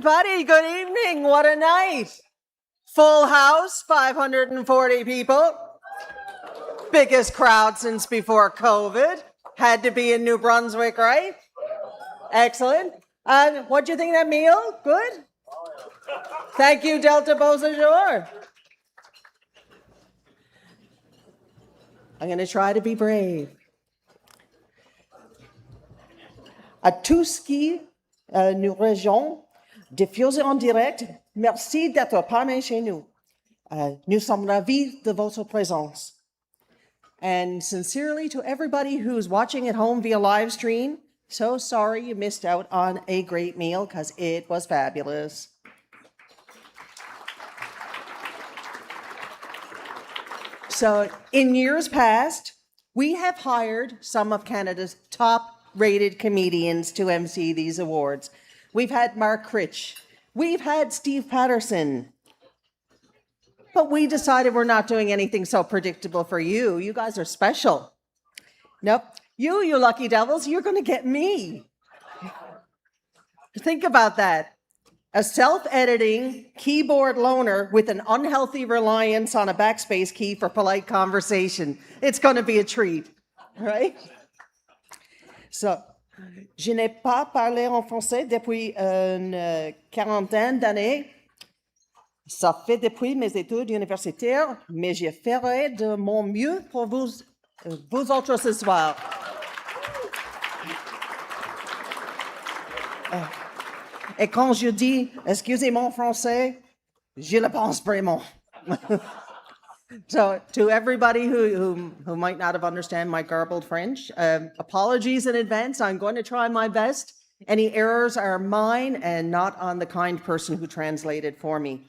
everybody, good evening. What a night. Full house, 540 people. Biggest crowd since before COVID. Had to be in New Brunswick, right? Excellent. And what'd you think of that meal? Good? Thank you, Delta Beausejour. I'm going to try to be brave. À tous qui nous rejoignent, diffusés en direct, merci d'être parmi chez nous. Nous sommes ravis de votre présence. And sincerely to everybody who's watching at home via live stream, so sorry you missed out on a great meal because it was fabulous. So in years past, we have hired some of Canada's top-rated comedians to MC these awards. We've had Mark Critch. We've had Steve Patterson. But we decided we're not doing anything so predictable for you. You guys are special. Nope. You lucky devils, you're going to get me. Think about that. A self-editing keyboard loner with an unhealthy reliance on a backspace key for polite conversation. It's going to be a treat, right? So, je n'ai pas parlé en français depuis une quarantaine d'années. Ça fait depuis mes études universitaires, mais je ferai de mon mieux pour vous autres ce soir. Et quand je dis « excusez mon français », je le pense vraiment. So to everybody who might not have understand my garbled French, apologies in advance. I'm going to try my best. Any errors are mine and not on the kind person who translated for me.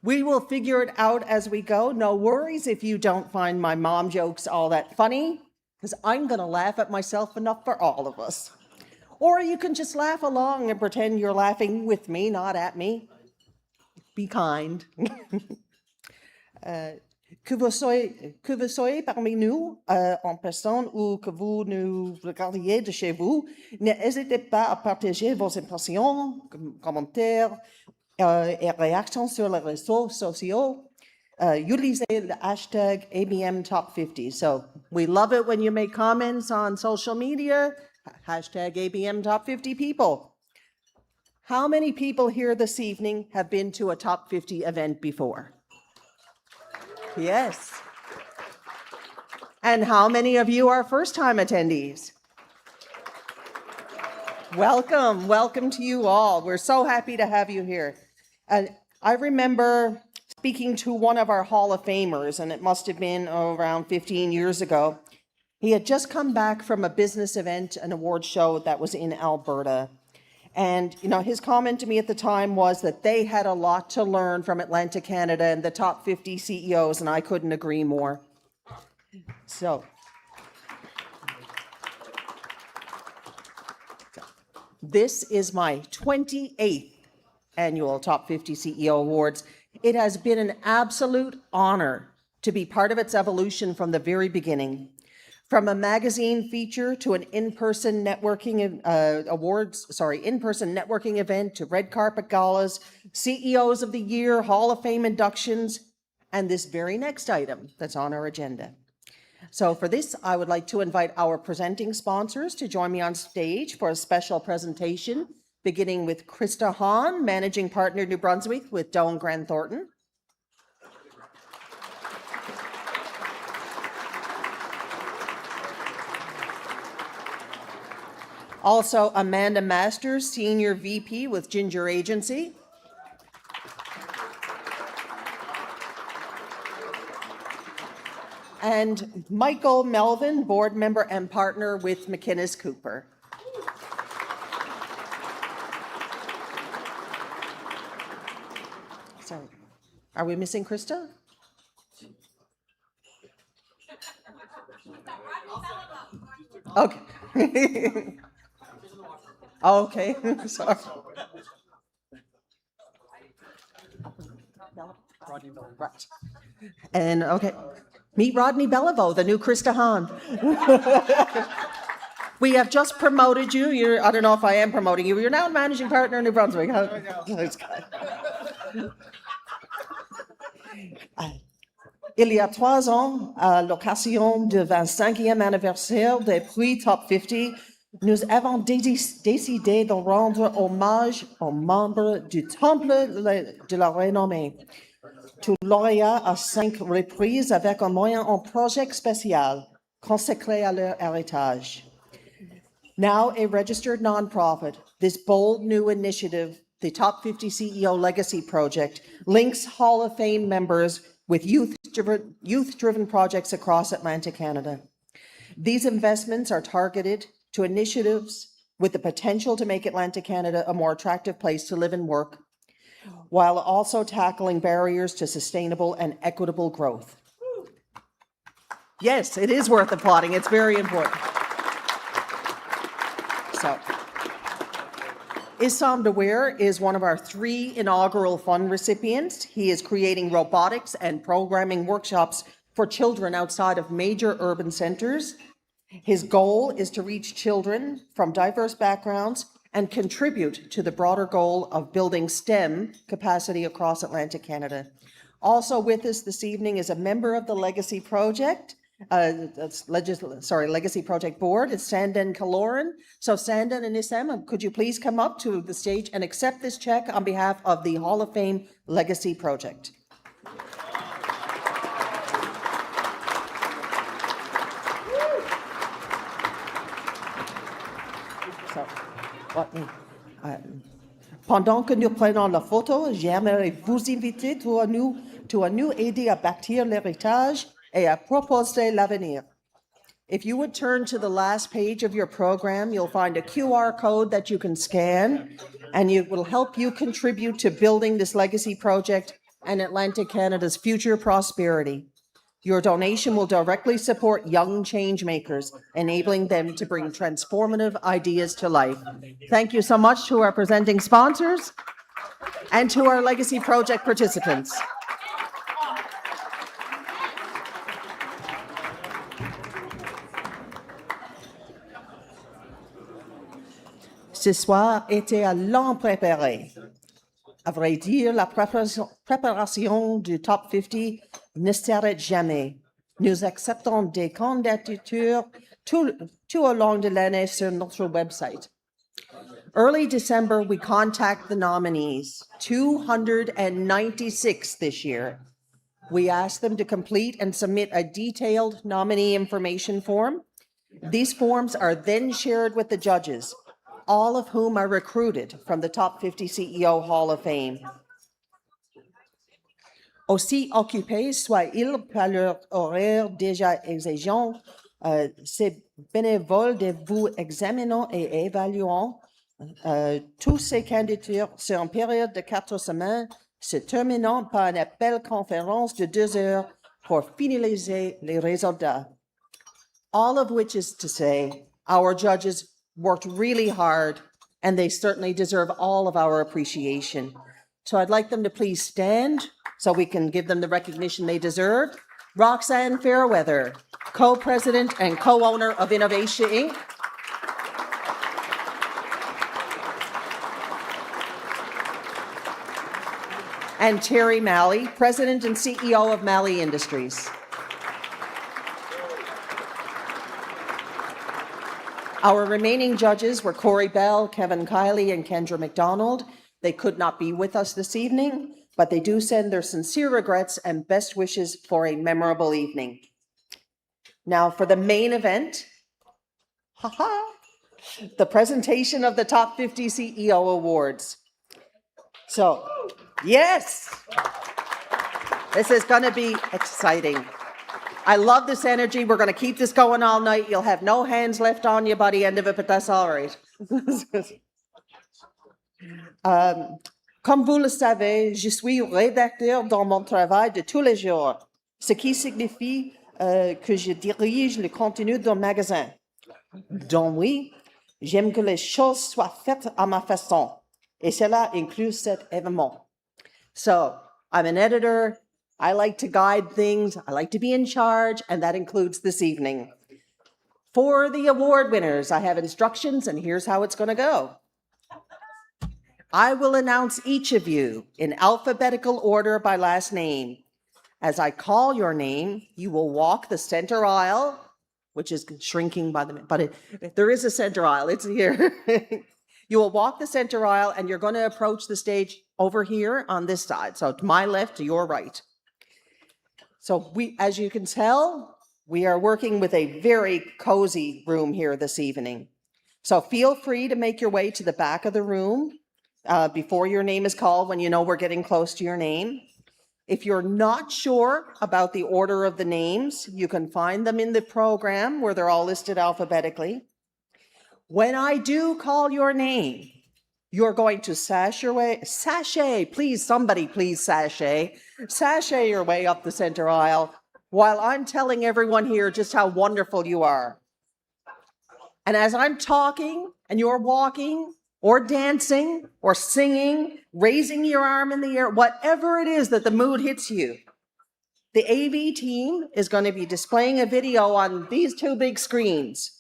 We will figure it out as we go. No worries if you don't find my mom jokes all that funny, because I'm going to laugh at myself enough for all of us. Or you can just laugh along and pretend you're laughing with me, not at me. Be kind. Que vous soyez parmi nous en personne ou que vous nous regardiez de chez vous, n'hésitez pas à partager vos impressions, commentaires et réactions sur les réseaux sociaux. Utilisez le hashtag ABM Top 50. So we love it when you make comments on social media. Hashtag ABM Top 50 people. How many people here this evening have been to a Top 50 event before? Yes. And how many of you are first-time attendees? Welcome, welcome to you all. We're so happy to have you here. And I remember speaking to one of our Hall of Famers, and it must have been around 15 years ago. He had just come back from a business event, an award show that was in Alberta. And, you know, his comment to me at the time was that they had a lot to learn from Atlantic Canada and the top 50 CEOs, and I couldn't agree more. So, this is my 28th annual Top 50 CEO Awards. It has been an absolute honor to be part of its evolution from the very beginning. From a magazine feature to an in-person networking in-person networking event to red carpet galas, CEOs of the Year, Hall of Fame inductions, and this very next item that's on our agenda. So for this, I would like to invite our presenting sponsors to join me on stage for a special presentation, beginning with Krista Hahn, Managing Partner, New Brunswick with Doane Grant Thornton. Also, Amanda Masters, Senior VP with Ginger Agency. And Michael Melvin, Board Member and Partner with McInnes Cooper. So, are we missing Krista? Okay. Okay, sorry. Right. And okay, meet Rodney Beliveau, the new Krista Hahn. We have just promoted you. I don't know if I am promoting you. You're now managing partner in New Brunswick. Il y a 3 ans, à l'occasion du 25e anniversaire des prix Top 50, nous avons décidé de rendre hommage aux membres du Temple de la Renommée. Tous lauréats à 5 reprises avec un moyen en projet spécial consacré à leur héritage. Now a registered nonprofit, this bold new initiative, the Top 50 CEO Legacy Project, links Hall of Fame members with youth-driven projects across Atlantic Canada. These investments are targeted to initiatives with the potential to make Atlantic Canada a more attractive place to live and work, while also tackling barriers to sustainable and equitable growth. Yes, it is worth applauding. It's very important. So, Issam Dawer is one of our 3 inaugural fund recipients. He is creating robotics and programming workshops for children outside of major urban centers. His goal is to reach children from diverse backgrounds and contribute to the broader goal of building STEM capacity across Atlantic Canada. Also with us this evening is a member of the Legacy Project, Legacy Project Board, is Sandan Kaloran. So Sandan and Issam, could you please come up to the stage and accept this check on behalf of the Hall of Fame Legacy Project. Pendant que nous prenons la photo, j'aimerais vous inviter à nous aider à bâtir l'héritage et à proposer l'avenir. If you would turn to the last page of your program, you'll find a QR code that you can scan, and it will help you contribute to building this legacy project and Atlantic Canada's future prosperity. Your donation will directly support young change makers, enabling them to bring transformative ideas to life. Thank you so much to our presenting sponsors and to our Legacy Project participants. Ce soir était à long préparé. À vrai dire, la préparation du Top 50 ne s'arrête jamais. Nous acceptons des candidatures tout au long de l'année sur notre website. Early December, we contact the nominees, 296 this year. We ask them to complete and submit a detailed nominee information form. These forms are then shared with the judges, all of whom are recruited from the Top 50 CEO Hall of Fame. Aussi occupés soient-ils par leur horaire déjà exigeant, ces bénévoles de vous examinant et évaluant tous ces candidatures sur une période de 4 semaines, se terminant par un appel conférence de 2 heures pour finaliser les résultats. All of which is to say, our judges worked really hard, and they certainly deserve all of our appreciation. So I'd like them to please stand so we can give them the recognition they deserve. Roxanne Fairweather, co-president and co-owner of Innovation Inc. And Terry Malley, president and CEO of Malley Industries. Our remaining judges were Corey Bell, Kevin Kiley, and Kendra McDonald. They could not be with us this evening, but they do send their sincere regrets and best wishes for a memorable evening. Now for the main event, the presentation of the Top 50 CEO Awards. So, yes, this is going to be exciting. I love this energy. We're going to keep this going all night. You'll have no hands left on you by the end of it, but that's all right. Comme vous le savez, je suis rédacteur dans mon travail de tous les jours, ce qui signifie que je dirige le contenu d'un magasin. Donc oui, j'aime que les choses soient faites à ma façon, et cela inclut cet événement. So, I'm an editor. I like to guide things. I like to be in charge, and that includes this evening. For the award winners, I have instructions, and here's how it's going to go. I will announce each of you in alphabetical order by last name. As I call your name, you will walk the center aisle, which is shrinking by the minute, but there is a center aisle, it's here. You will walk the center aisle, and you're going to approach the stage over here on this side. So to my left, to your right. So as you can tell, we are working with a very cozy room here this evening. So feel free to make your way to the back of the room before your name is called, when you know we're getting close to your name. If you're not sure about the order of the names, you can find them in the program where they're all listed alphabetically. When I do call your name, you're going to sashay, please, somebody please sashay your way up the center aisle while I'm telling everyone here just how wonderful you are. And as I'm talking and you're walking or dancing or singing, raising your arm in the air, whatever it is that the mood hits you, the AV team is going to be displaying a video on these two big screens.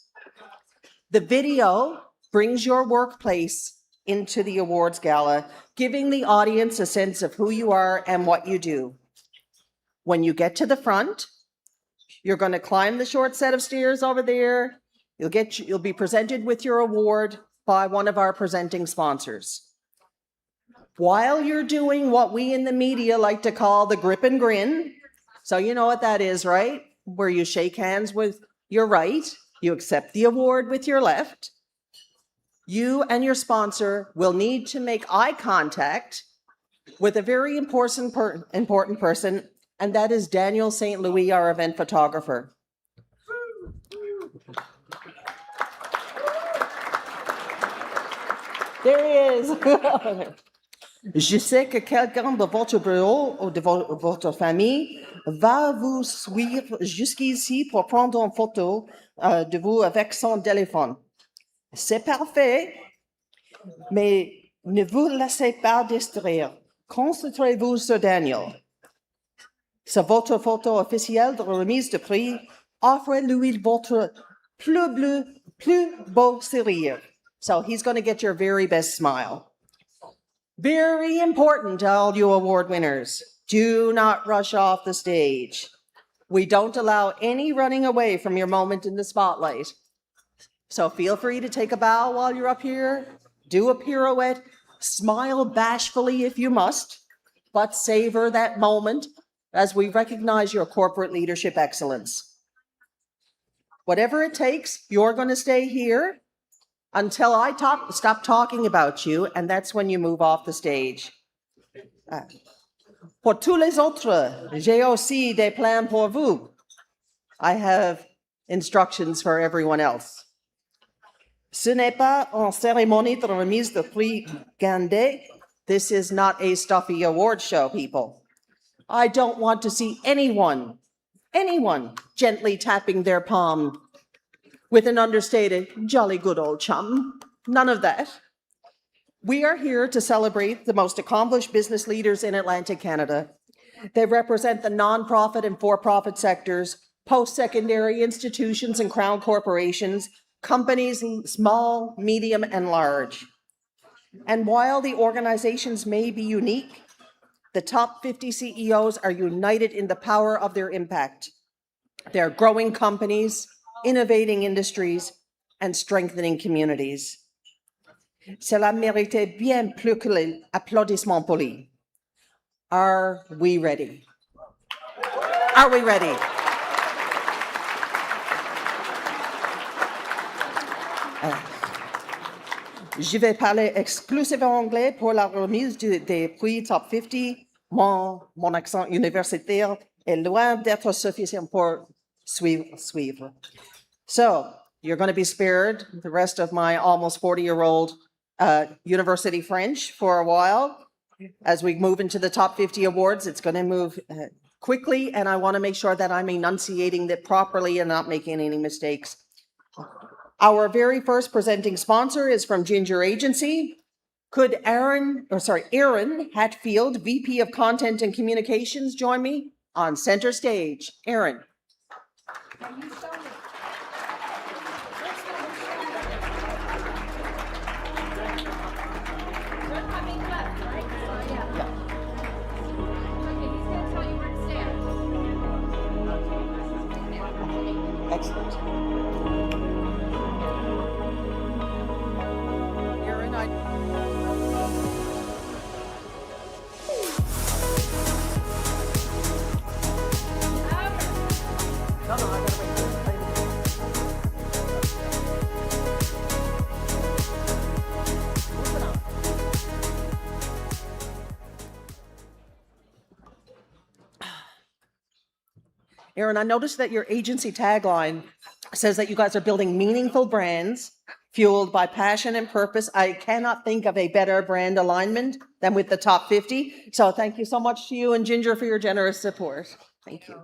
The video brings your workplace into the awards gala, giving the audience a sense of who you are and what you do. When you get to the front, you're going to climb the short set of stairs over there. You'll be presented with your award by one of our presenting sponsors. While you're doing what we in the media like to call the grip and grin, so you know what that is, right? Where you shake hands with your right, you accept the award with your left. You and your sponsor will need to make eye contact with a very important person, and that is Daniel St. Louis, our event photographer. There he is. Je sais que quelqu'un de votre bureau ou de votre famille va vous suivre jusqu'ici pour prendre une photo de vous avec son téléphone. C'est parfait, mais ne vous laissez pas distraire. Concentrez-vous sur Daniel. C'est votre photo officielle de remise de prix. Offrez-lui votre plus beau sourire. So he's going to get your very best smile. Very important to all you award winners. Do not rush off the stage. We don't allow any running away from your moment in the spotlight. So feel free to take a bow while you're up here, do a pirouette, smile bashfully if you must, but savor that moment as we recognize your corporate leadership excellence. Whatever it takes, you're going to stay here until I stop talking about you, and that's when you move off the stage. Pour tous les autres, j'ai aussi des plans pour vous. I have instructions for everyone else. Ce n'est pas une cérémonie de remise de prix gandée. This is not a stuffy award show, people. I don't want to see anyone gently tapping their palm with an understated, jolly good old chum. None of that. We are here to celebrate the most accomplished business leaders in Atlantic Canada. They represent the nonprofit and for-profit sectors, post-secondary institutions and crown corporations, companies small, medium, and large. And while the organizations may be unique, the top 50 CEOs are united in the power of their impact. They're growing companies, innovating industries, and strengthening communities. Cela méritait bien plus que l'applaudissement poli. Are we ready? Are we ready? Je vais parler exclusivement anglais pour la remise des prix Top 50. Mon accent universitaire est loin d'être suffisant pour suivre. So, you're going to be spared the rest of my almost 40-year-old university French for a while. As we move into the top 50 awards, it's going to move quickly, and I want to make sure that I'm enunciating it properly and not making any mistakes. Our very first presenting sponsor is from Ginger Agency. Could Aaron Hatfield, VP of Content and Communications, join me on center stage? Aaron. Aaron, I noticed that your agency tagline says that you guys are building meaningful brands fueled by passion and purpose. I cannot think of a better brand alignment than with the top 50. So thank you so much to you and Ginger for your generous support. Thank you.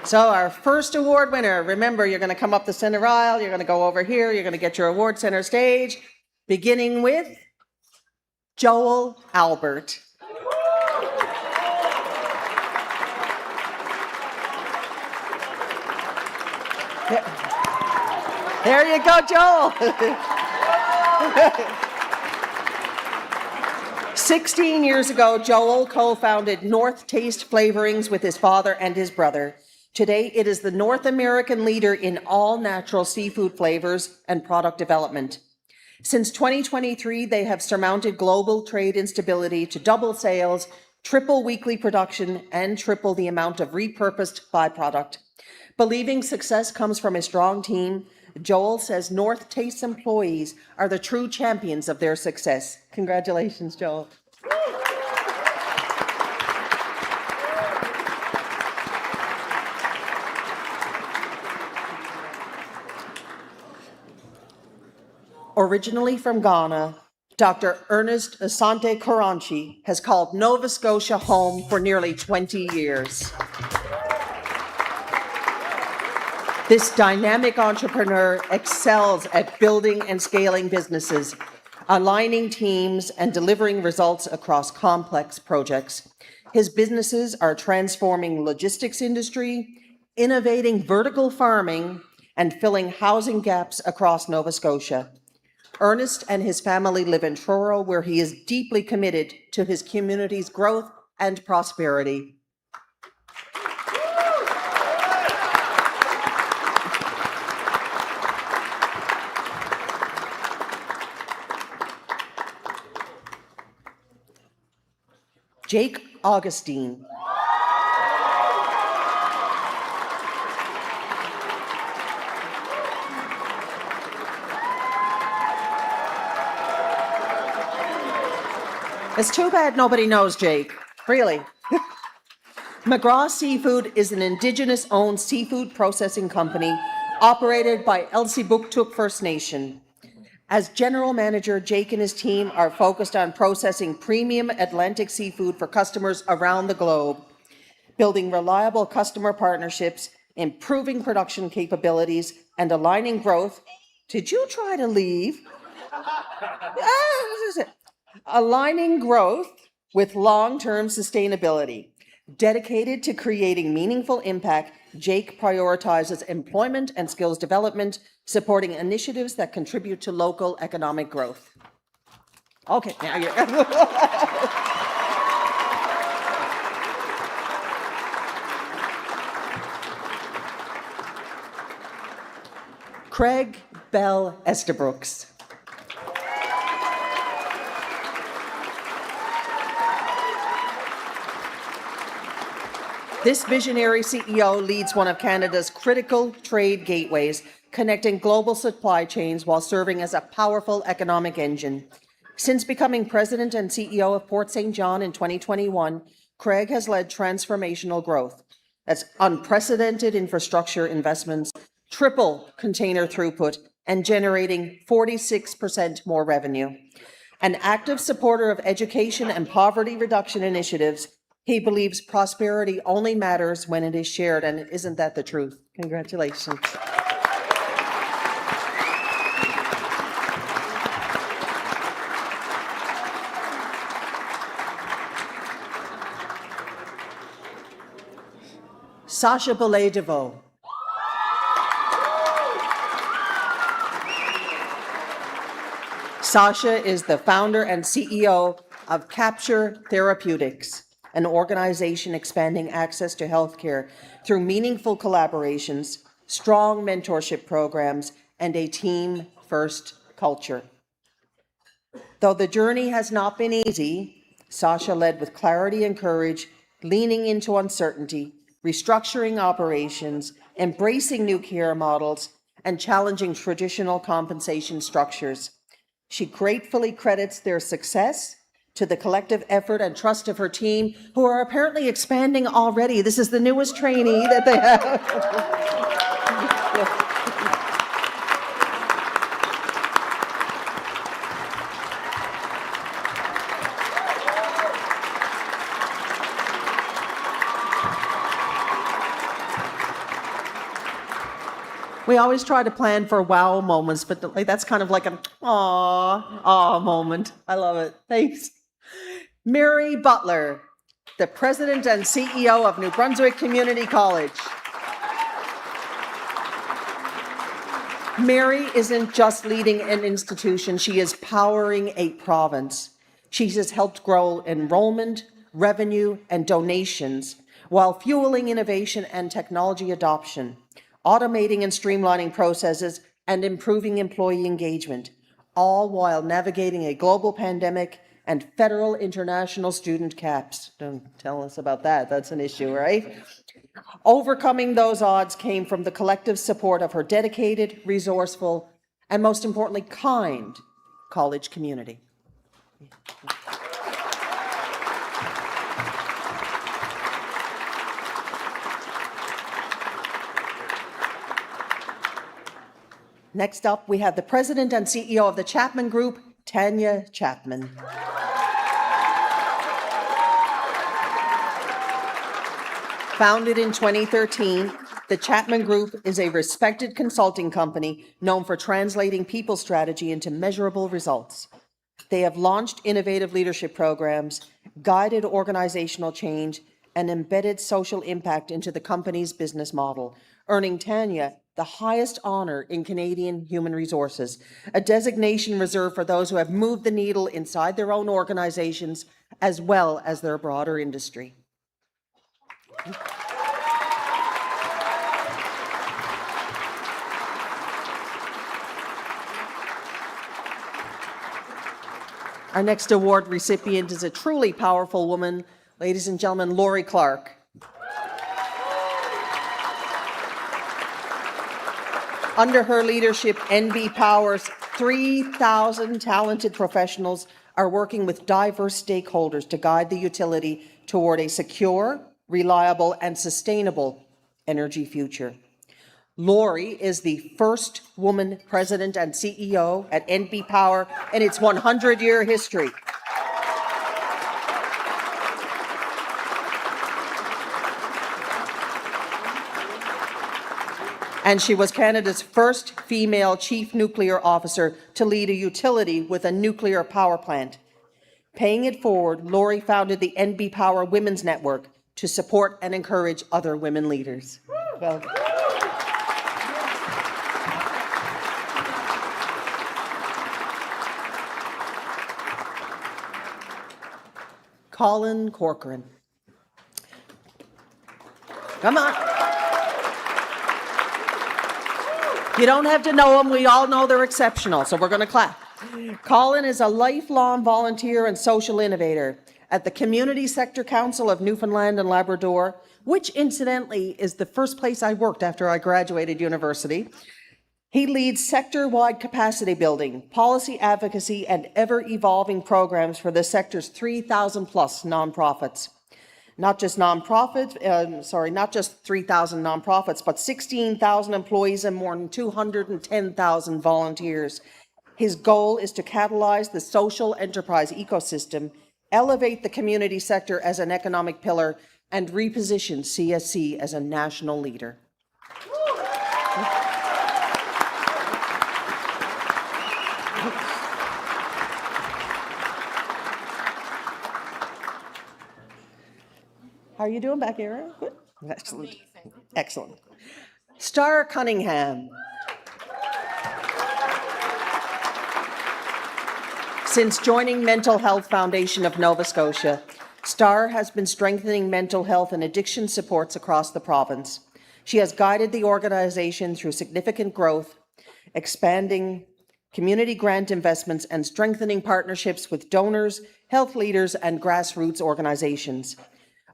So our first award winner, remember, you're going to come up the center aisle, you're going to go over here, you're going to get your award center stage, beginning with Joel Albert. There you go, Joel. 16 years ago, Joel co-founded North Taste Flavorings with his father and his brother. Today, it is the North American leader in all natural seafood flavors and product development. Since 2023, they have surmounted global trade instability to double sales, triple weekly production, and triple the amount of repurposed byproduct. Believing success comes from a strong team, Joel says North Taste employees are the true champions of their success. Congratulations, Joel. Originally from Ghana, Dr. Ernest Asante Koranchi has called Nova Scotia home for nearly 20 years. This dynamic entrepreneur excels at building and scaling businesses, aligning teams, and delivering results across complex projects. His businesses are transforming logistics industry, innovating vertical farming, and filling housing gaps across Nova Scotia. Ernest and his family live in Truro, where he is deeply committed to his community's growth and prosperity. Jake Augustine. It's too bad nobody knows Jake, really. McGraw Seafood is an Indigenous-owned seafood processing company operated by Elsipogtog First Nation. As general manager, Jake and his team are focused on processing premium Atlantic seafood for customers around the globe, building reliable customer partnerships, improving production capabilities, and aligning growth. Did you try to leave? Aligning growth with long-term sustainability. Dedicated to creating meaningful impact, Jake prioritizes employment and skills development, supporting initiatives that contribute to local economic growth. Okay, now you're... Craig Bell Estabrooks. This visionary CEO leads one of Canada's critical trade gateways, connecting global supply chains while serving as a powerful economic engine. Since becoming president and CEO of Port St. John in 2021, Craig has led transformational growth. That's unprecedented infrastructure investments, triple container throughput, and generating 46% more revenue. An active supporter of education and poverty reduction initiatives, he believes prosperity only matters when it is shared, and isn't that the truth? Congratulations. Sasha Belay-DeVoe. Sasha is the founder and CEO of Capture Therapeutics, an organization expanding access to healthcare through meaningful collaborations, strong mentorship programs, and a team-first culture. Though the journey has not been easy, Sasha led with clarity and courage, leaning into uncertainty, restructuring operations, embracing new care models, and challenging traditional compensation structures. She gratefully credits their success to the collective effort and trust of her team, who are apparently expanding already. This is the newest trainee that they have. We always try to plan for wow moments, but that's kind of like an aw moment. I love it. Thanks. Mary Butler, the President and CEO of New Brunswick Community College. Mary isn't just leading an institution, she is powering a province. She has helped grow enrollment, revenue, and donations while fueling innovation and technology adoption, automating and streamlining processes, and improving employee engagement, all while navigating a global pandemic and federal international student caps. Don't tell us about that, that's an issue, right? Overcoming those odds came from the collective support of her dedicated, resourceful, and most importantly, kind college community. Next up, we have the President and CEO of the Chapman Group, Tanya Chapman. Founded in 2013, the Chapman Group is a respected consulting company known for translating people strategy into measurable results. They have launched innovative leadership programs, guided organizational change, and embedded social impact into the company's business model, earning Tanya the highest honor in Canadian human resources, a designation reserved for those who have moved the needle inside their own organizations as well as their broader industry. Our next award recipient is a truly powerful woman, ladies and gentlemen, Lori Clark. Under her leadership, NB Power's 3,000 talented professionals are working with diverse stakeholders to guide the utility toward a secure, reliable, and sustainable energy future. Lori is the first woman president and CEO at NB Power in its 100-year history. And she was Canada's first female chief nuclear officer to lead a utility with a nuclear power plant. Paying it forward, Lori founded the NB Power Women's Network to support and encourage other women leaders. Well, Colin Corcoran. Come on. You don't have to know them. We all know they're exceptional, so we're going to clap. Colin is a lifelong volunteer and social innovator at the Community Sector Council of Newfoundland and Labrador, which incidentally is the first place I worked after I graduated university. He leads sector-wide capacity building, policy advocacy, and ever-evolving programs for the sector's 3,000 plus nonprofits. Not just 3,000 nonprofits, but 16,000 employees and more than 210,000 volunteers. His goal is to catalyze the social enterprise ecosystem, elevate the community sector as an economic pillar, and reposition CSC as a national leader. How are you doing back here? Good. Excellent. Excellent. Star Cunningham. Since joining Mental Health Foundation of Nova Scotia, Star has been strengthening mental health and addiction supports across the province. She has guided the organization through significant growth, expanding community grant investments, and strengthening partnerships with donors, health leaders, and grassroots organizations.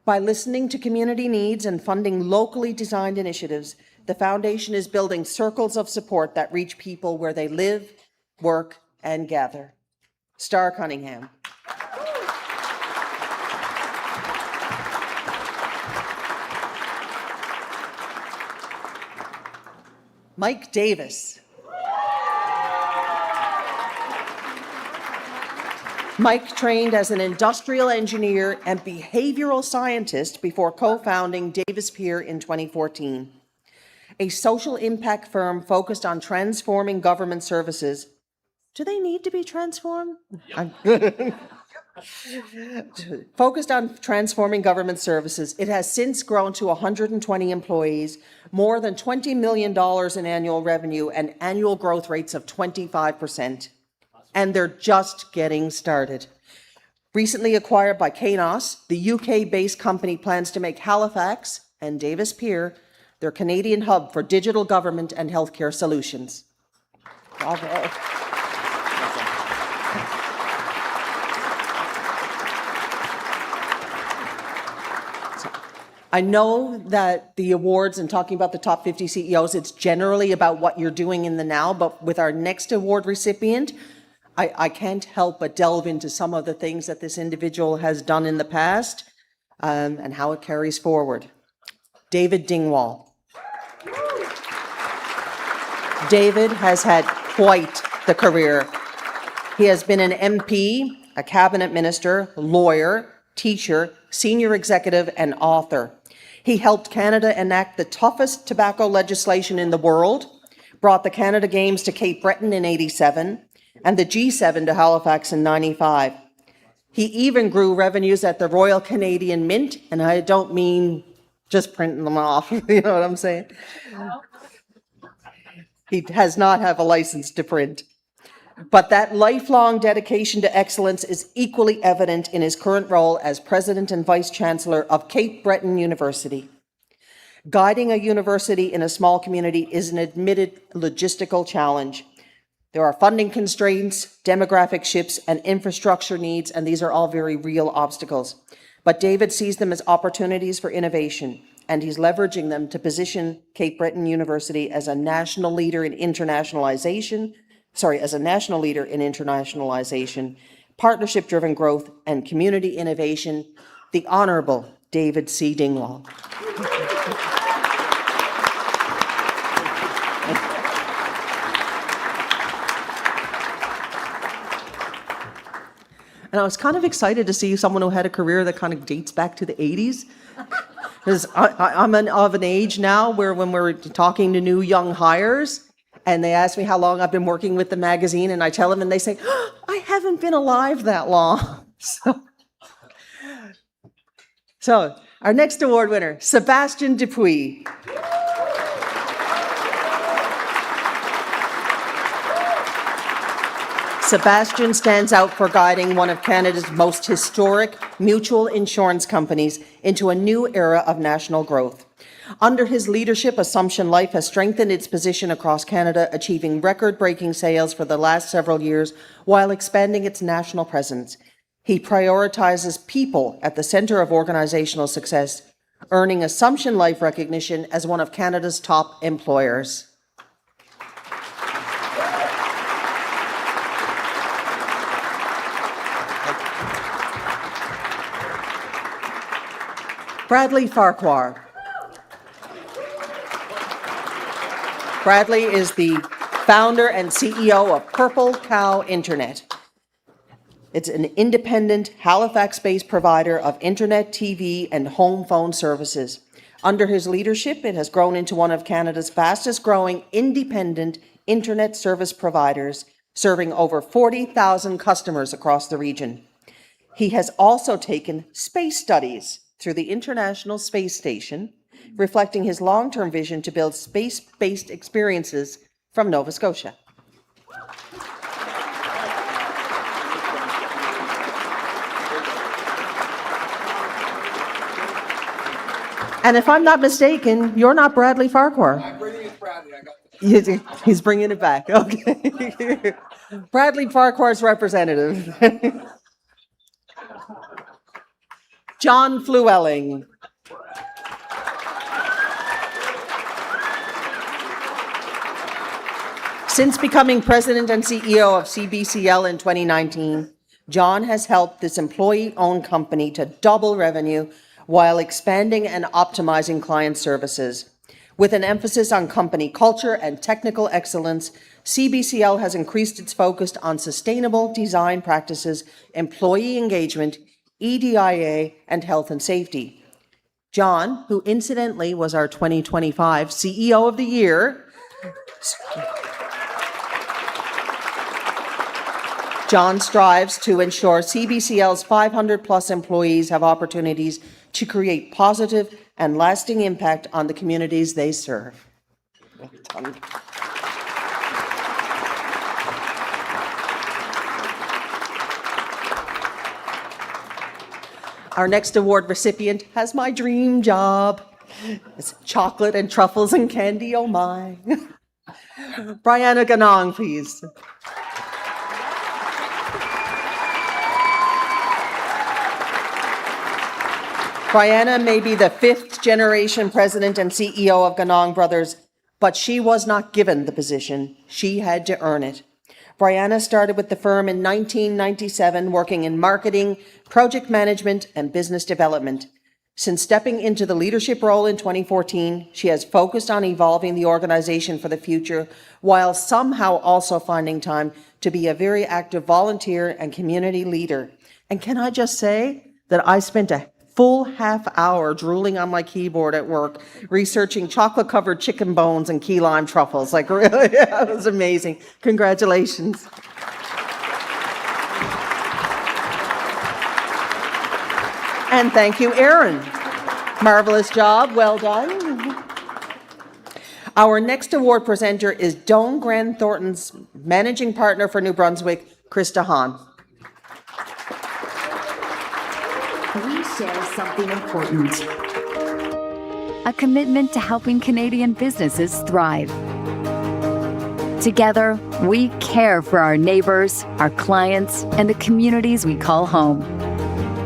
By listening to community needs and funding locally designed initiatives, the Foundation is building circles of support that reach people where they live, work, and gather. Star Cunningham. Mike Davis. Mike trained as an industrial engineer and behavioral scientist before co-founding Davis Peer in 2014, a social impact firm focused on transforming government services. Do they need to be transformed? Yep. Focused on transforming government services, it has since grown to 120 employees, more than $20 million in annual revenue, and annual growth rates of 25%. And they're just getting started. Recently acquired by Kainos, the UK-based company plans to make Halifax and Davis Pier their Canadian hub for digital government and healthcare solutions. Bravo. I know that the awards and talking about the top 50 CEOs, it's generally about what you're doing in the now, but with our next award recipient, I can't help but delve into some of the things that this individual has done in the past and how it carries forward. David Dingwall. David has had quite the career. He has been an MP, a cabinet minister, lawyer, teacher, senior executive, and author. He helped Canada enact the toughest tobacco legislation in the world, brought the Canada Games to Cape Breton in '87, and the G7 to Halifax in '95. He even grew revenues at the Royal Canadian Mint, and I don't mean just printing them off, you know what I'm saying? He does not have a license to print. But that lifelong dedication to excellence is equally evident in his current role as President and Vice Chancellor of Cape Breton University. Guiding a university in a small community is an admitted logistical challenge. There are funding constraints, demographic shifts, and infrastructure needs, and these are all very real obstacles. But David sees them as opportunities for innovation, and he's leveraging them to position Cape Breton University as a national leader in internationalization, partnership-driven growth, and community innovation. The Honourable David C. Dingwall. And I was kind of excited to see someone who had a career that kind of dates back to the 80s. Because I'm of an age now where when we're talking to new young hires, and they ask me how long I've been working with the magazine, and I tell them, and they say, oh, I haven't been alive that long. So our next award winner, Sebastian Dupuis. Sebastian stands out for guiding one of Canada's most historic mutual insurance companies into a new era of national growth. Under his leadership, Assumption Life has strengthened its position across Canada, achieving record-breaking sales for the last several years while expanding its national presence. He prioritizes people at the center of organizational success, earning Assumption Life recognition as one of Canada's top employers. Bradley Farquhar. Bradley is the founder and CEO of Purple Cow Internet. It's an independent, Halifax-based provider of internet, TV, and home phone services. Under his leadership, it has grown into one of Canada's fastest-growing independent internet service providers, serving over 40,000 customers across the region. He has also taken space studies through the International Space Station, reflecting his long-term vision to build space-based experiences from Nova Scotia. And if I'm not mistaken, you're not Bradley Farquhar. I'm bringing it Bradley. I got this. He's bringing it back. Okay. Bradley Farquhar's representative. John Flewelling. Since becoming president and CEO of CBCL in 2019, John has helped this employee-owned company to double revenue while expanding and optimizing client services. With an emphasis on company culture and technical excellence, CBCL has increased its focus on sustainable design practices, employee engagement, EDIA, and health and safety. John, who incidentally was our 2025 CEO of the Year, John strives to ensure CBCL's 500-plus employees have opportunities to create positive and lasting impact on the communities they serve. Well done. Our next award recipient has my dream job. It's chocolate and truffles and candy, oh my. Brianna Ganong, please. Brianna may be the fifth-generation president and CEO of Ganong Brothers, but she was not given the position. She had to earn it. Brianna started with the firm in 1997, working in marketing, project management, and business development. Since stepping into the leadership role in 2014, she has focused on evolving the organization for the future, while somehow also finding time to be a very active volunteer and community leader. And can I just say that I spent a full half hour drooling on my keyboard at work, researching chocolate-covered chicken bones and key lime truffles. Like, really, it was amazing. Congratulations. And thank you, Erin. Marvelous job, well done. Our next award presenter is Doane Grant Thornton's managing partner for New Brunswick, Krista Hahn. We share something important. A commitment to helping Canadian businesses thrive. Together, we care for our neighbors, our clients, and the communities we call home.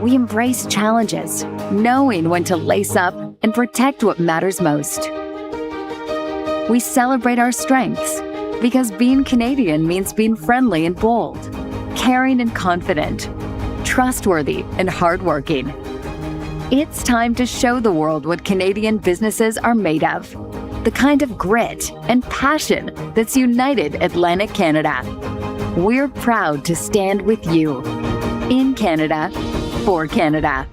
We embrace challenges, knowing when to lace up and protect what matters most. We celebrate our strengths because being Canadian means being friendly and bold, caring and confident, trustworthy and hardworking. It's time to show the world what Canadian businesses are made of, the kind of grit and passion that's united Atlantic Canada. We're proud to stand with you, in Canada, for Canada.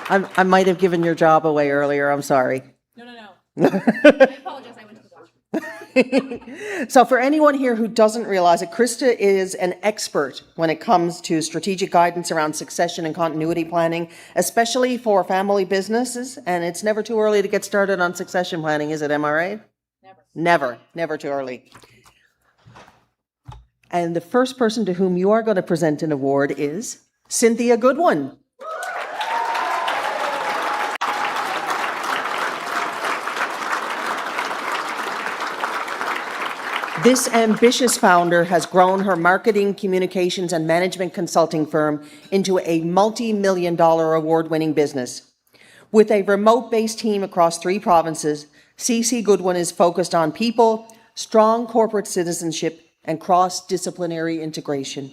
I might have given your job away earlier, I'm sorry. No. I apologize, I went to the washroom. So for anyone here who doesn't realize it, Krista is an expert when it comes to strategic guidance around succession and continuity planning, especially for family businesses. And it's never too early to get started on succession planning, is it? Am I right? Never too early. And the first person to whom you are going to present an award is Cynthia Goodwin. This ambitious founder has grown her marketing, communications, and management consulting firm into a multi-million-dollar award-winning business. With a remote-based team across 3 provinces, CC Goodwin is focused on people, strong corporate citizenship, and cross-disciplinary integration.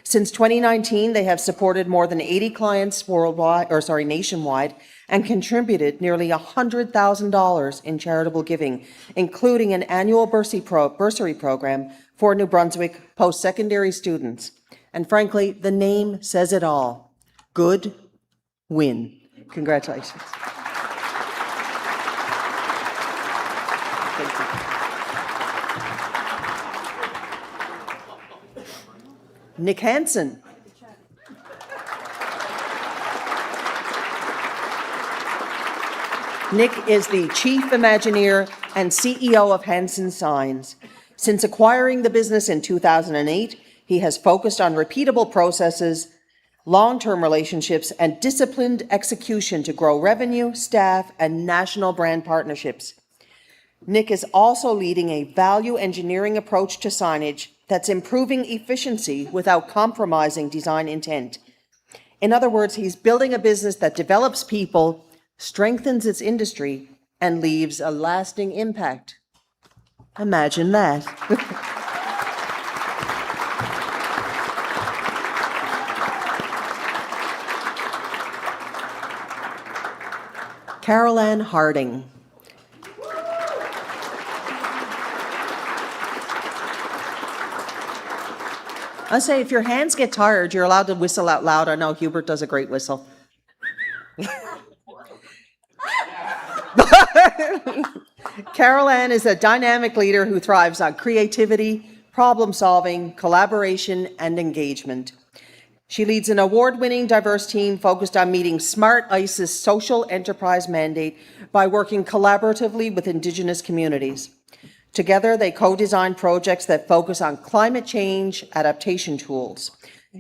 Since 2019, they have supported more than 80 clients nationwide, and contributed nearly $100,000 in charitable giving, including an annual bursary program for New Brunswick post-secondary students. And frankly, the name says it all. Good win. Congratulations. Thank you. Nick Hansen. Nick is the Chief Imagineer and CEO of Hansen Signs. Since acquiring the business in 2008, he has focused on repeatable processes, long-term relationships, and disciplined execution to grow revenue, staff, and national brand partnerships. Nick is also leading a value engineering approach to signage that's improving efficiency without compromising design intent. In other words, he's building a business that develops people, strengthens its industry, and leaves a lasting impact. Imagine that. Carol Ann Harding. I say, if your hands get tired, you're allowed to whistle out loud. I know Hubert does a great whistle. Carol Ann is a dynamic leader who thrives on creativity, problem solving, collaboration, and engagement. She leads an award-winning diverse team focused on meeting Smart ICE's social enterprise mandate by working collaboratively with Indigenous communities. Together, they co-design projects that focus on climate change adaptation tools,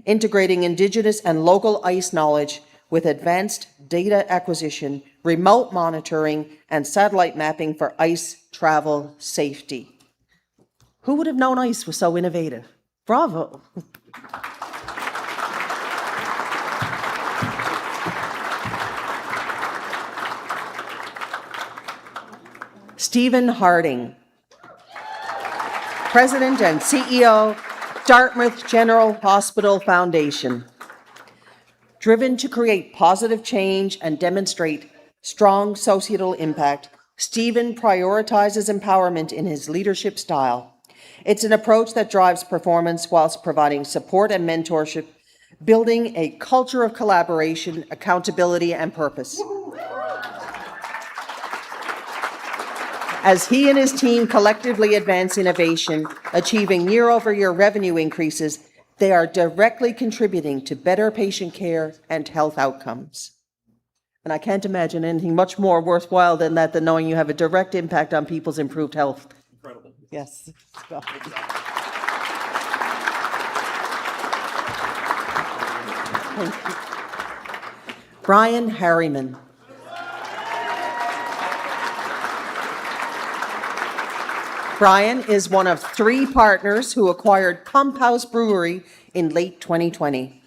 integrating Indigenous and local ICE knowledge with advanced data acquisition, remote monitoring, and satellite mapping for ICE travel safety. Who would have known ICE was so innovative? Bravo. Stephen Harding, President and CEO, Dartmouth General Hospital Foundation. Driven to create positive change and demonstrate strong societal impact, Stephen prioritizes empowerment in his leadership style. It's an approach that drives performance whilst providing support and mentorship, building a culture of collaboration, accountability, and purpose. As he and his team collectively advance innovation, achieving year-over-year revenue increases, they are directly contributing to better patient care and health outcomes. And I can't imagine anything much more worthwhile than that, than knowing you have a direct impact on people's improved health. Incredible. Yes. Thank you. Brian Harriman. Brian is one of 3 partners who acquired Pump House Brewery in late 2020.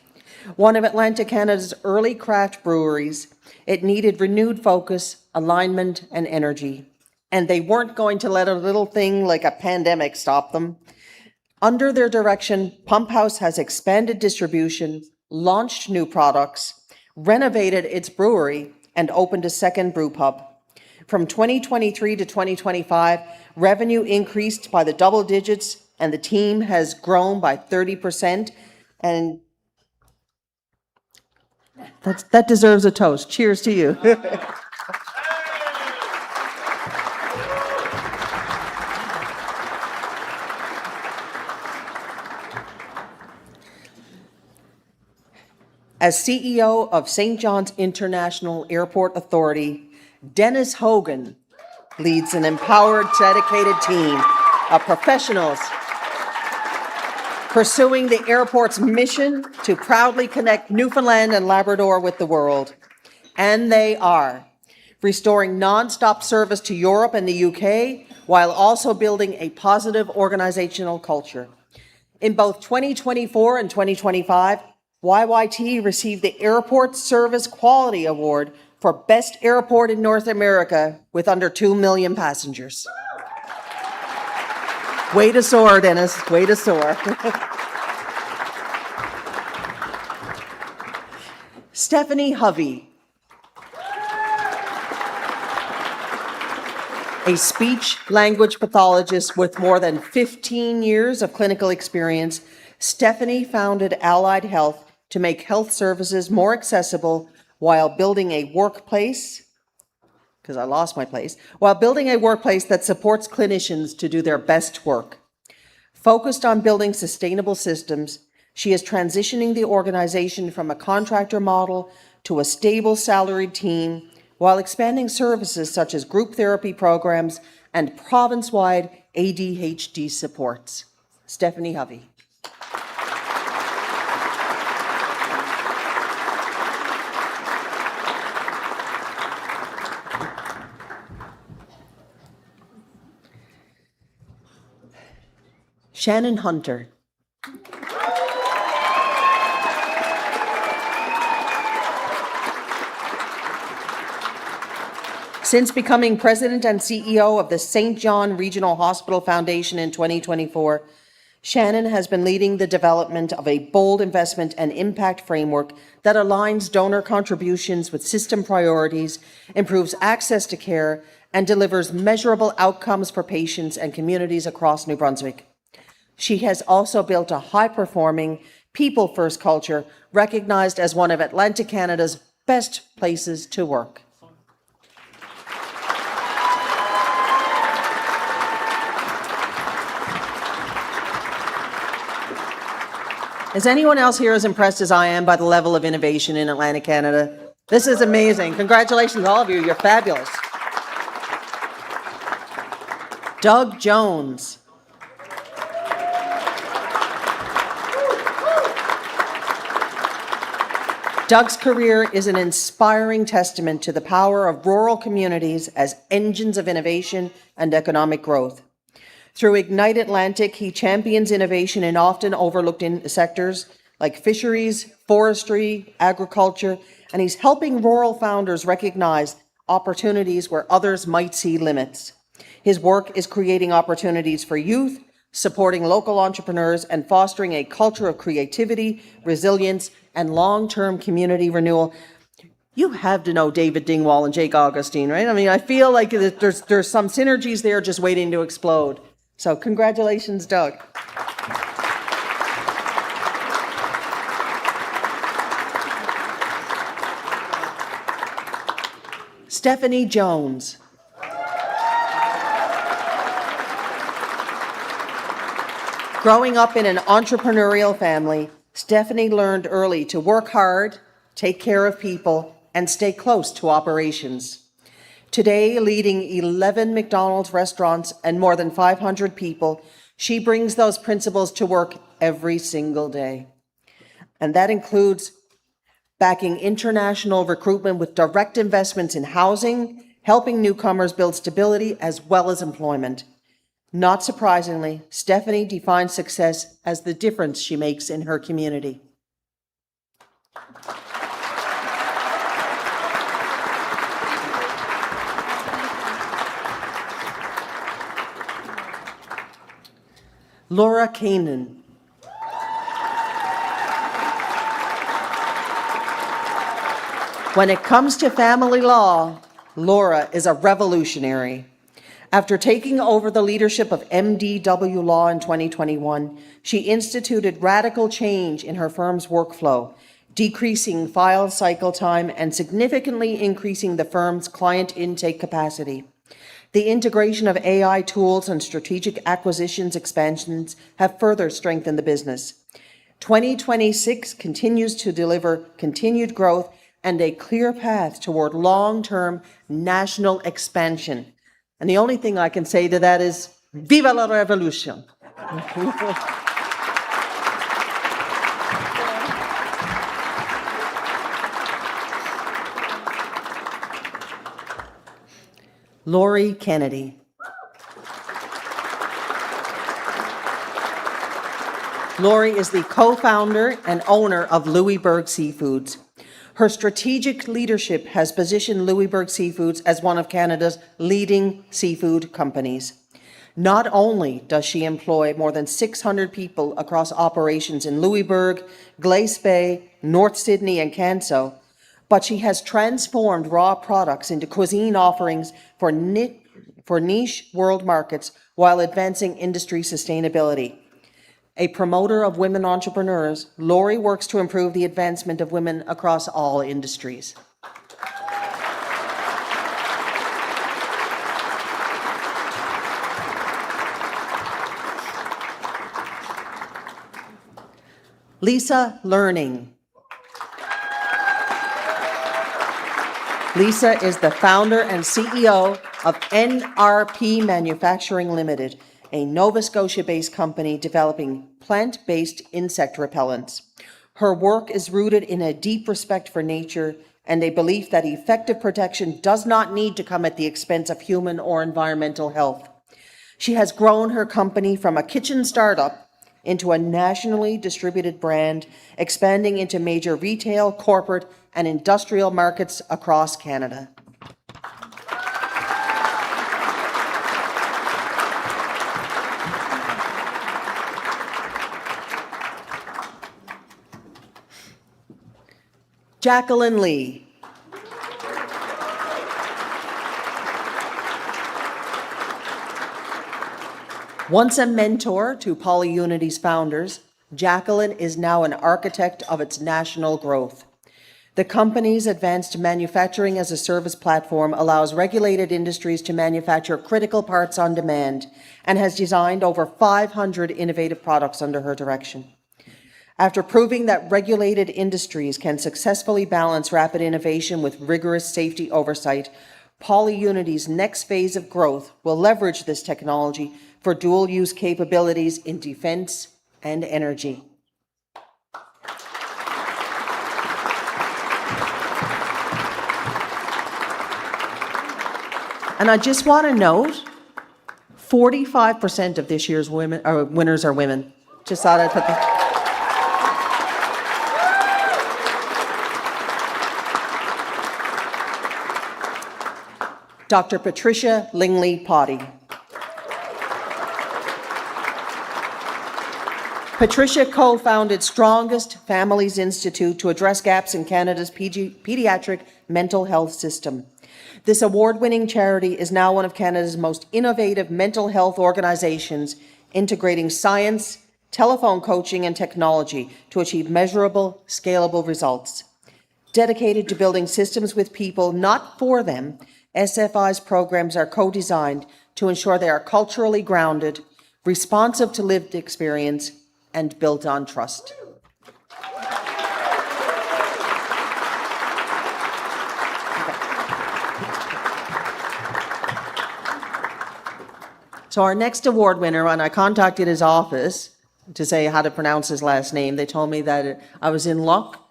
One of Atlantic Canada's early craft breweries, it needed renewed focus, alignment, and energy. And they weren't going to let a little thing like a pandemic stop them. Under their direction, Pump House has expanded distribution, launched new products, renovated its brewery, and opened a second brew pub. From 2023 to 2025, revenue increased by the double digits, and the team has grown by 30%. And that deserves a toast. Cheers to you. As CEO of St. John's International Airport Authority, Dennis Hogan leads an empowered, dedicated team of professionals pursuing the airport's mission to proudly connect Newfoundland and Labrador with the world. And they are restoring non-stop service to Europe and the UK, while also building a positive organizational culture. In both 2024 and 2025, YYT received the Airport Service Quality Award for Best Airport in North America with under 2 million passengers. Way to soar, Dennis, way to soar. Stephanie Hovey, a speech-language pathologist with more than 15 years of clinical experience, Stephanie founded Allied Health to make health services more accessible while building a workplace, because I lost my place, while building a workplace that supports clinicians to do their best work. Focused on building sustainable systems, she is transitioning the organization from a contractor model to a stable salaried team while expanding services such as group therapy programs and province-wide ADHD supports. Stephanie Hovey. Shannon Hunter. Since becoming president and CEO of the St. John Regional Hospital Foundation in 2024, Shannon has been leading the development of a bold investment and impact framework that aligns donor contributions with system priorities, improves access to care, and delivers measurable outcomes for patients and communities across New Brunswick. She has also built a high-performing, people-first culture recognized as one of Atlantic Canada's best places to work. Is anyone else here as impressed as I am by the level of innovation in Atlantic Canada? This is amazing. Congratulations, all of you. You're fabulous. Doug Jones. Doug's career is an inspiring testament to the power of rural communities as engines of innovation and economic growth. Through Ignite Atlantic, he champions innovation in often overlooked sectors like fisheries, forestry, agriculture, and he's helping rural founders recognize opportunities where others might see limits. His work is creating opportunities for youth, supporting local entrepreneurs, and fostering a culture of creativity, resilience, and long-term community renewal. You have to know David Dingwall and Jake Augustine, right? I mean, I feel like there's some synergies there just waiting to explode. So congratulations, Doug. Stephanie Jones. Growing up in an entrepreneurial family, Stephanie learned early to work hard, take care of people, and stay close to operations. Today, leading 11 McDonald's restaurants and more than 500 people, she brings those principles to work every single day. And that includes backing international recruitment with direct investments in housing, helping newcomers build stability as well as employment. Not surprisingly, Stephanie defines success as the difference she makes in her community. Laura Kanan. When it comes to family law, Laura is a revolutionary. After taking over the leadership of MDW Law in 2021, she instituted radical change in her firm's workflow, decreasing file cycle time and significantly increasing the firm's client intake capacity. The integration of AI tools and strategic acquisitions expansions have further strengthened the business. 2026 continues to deliver continued growth and a clear path toward long-term national expansion. And the only thing I can say to that is, Viva la Revolution! Lori Kennedy. Lori is the co-founder and owner of Louisburg Seafoods. Her strategic leadership has positioned Louisburg Seafoods as one of Canada's leading seafood companies. Not only does she employ more than 600 people across operations in Louisburg, Glace Bay, North Sydney, and Canso, but she has transformed raw products into cuisine offerings for niche world markets while advancing industry sustainability. A promoter of women entrepreneurs, Lori works to improve the advancement of women across all industries. Lisa Learning. Lisa is the founder and CEO of NRP Manufacturing Limited, a Nova Scotia-based company developing plant-based insect repellents. Her work is rooted in a deep respect for nature and a belief that effective protection does not need to come at the expense of human or environmental health. She has grown her company from a kitchen startup into a nationally distributed brand, expanding into major retail, corporate, and industrial markets across Canada. Jacqueline Lee. Once a mentor to PolyUnity's founders, Jacqueline is now an architect of its national growth. The company's advanced manufacturing as a service platform allows regulated industries to manufacture critical parts on demand and has designed over 500 innovative products under her direction. After proving that regulated industries can successfully balance rapid innovation with rigorous safety oversight, PolyUnity's next phase of growth will leverage this technology for dual-use capabilities in defense and energy. And I just want to note, 45% of this year's winners are women. Just thought I'd put that. Dr. Patricia Lingley Potty. Patricia co-founded Strongest Families Institute to address gaps in Canada's pediatric mental health system. This award-winning charity is now one of Canada's most innovative mental health organizations, integrating science, telephone coaching, and technology to achieve measurable, scalable results. Dedicated to building systems with people, not for them, SFI's programs are co-designed to ensure they are culturally grounded, responsive to lived experience, and built on trust. So our next award winner, when I contacted his office to say how to pronounce his last name, they told me that I was in luck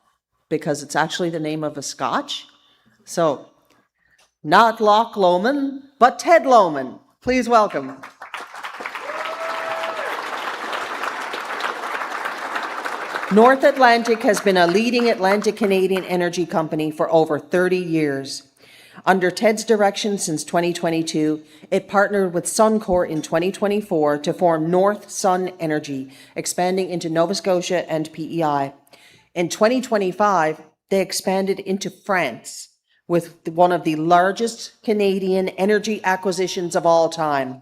because it's actually the name of a Scotch. So, not Loch Lomond, but Ted Lomond. Please welcome. North Atlantic has been a leading Atlantic Canadian energy company for over 30 years. Under Ted's direction since 2022, it partnered with Suncor in 2024 to form North Sun Energy, expanding into Nova Scotia and PEI. In 2025, they expanded into France with one of the largest Canadian energy acquisitions of all time.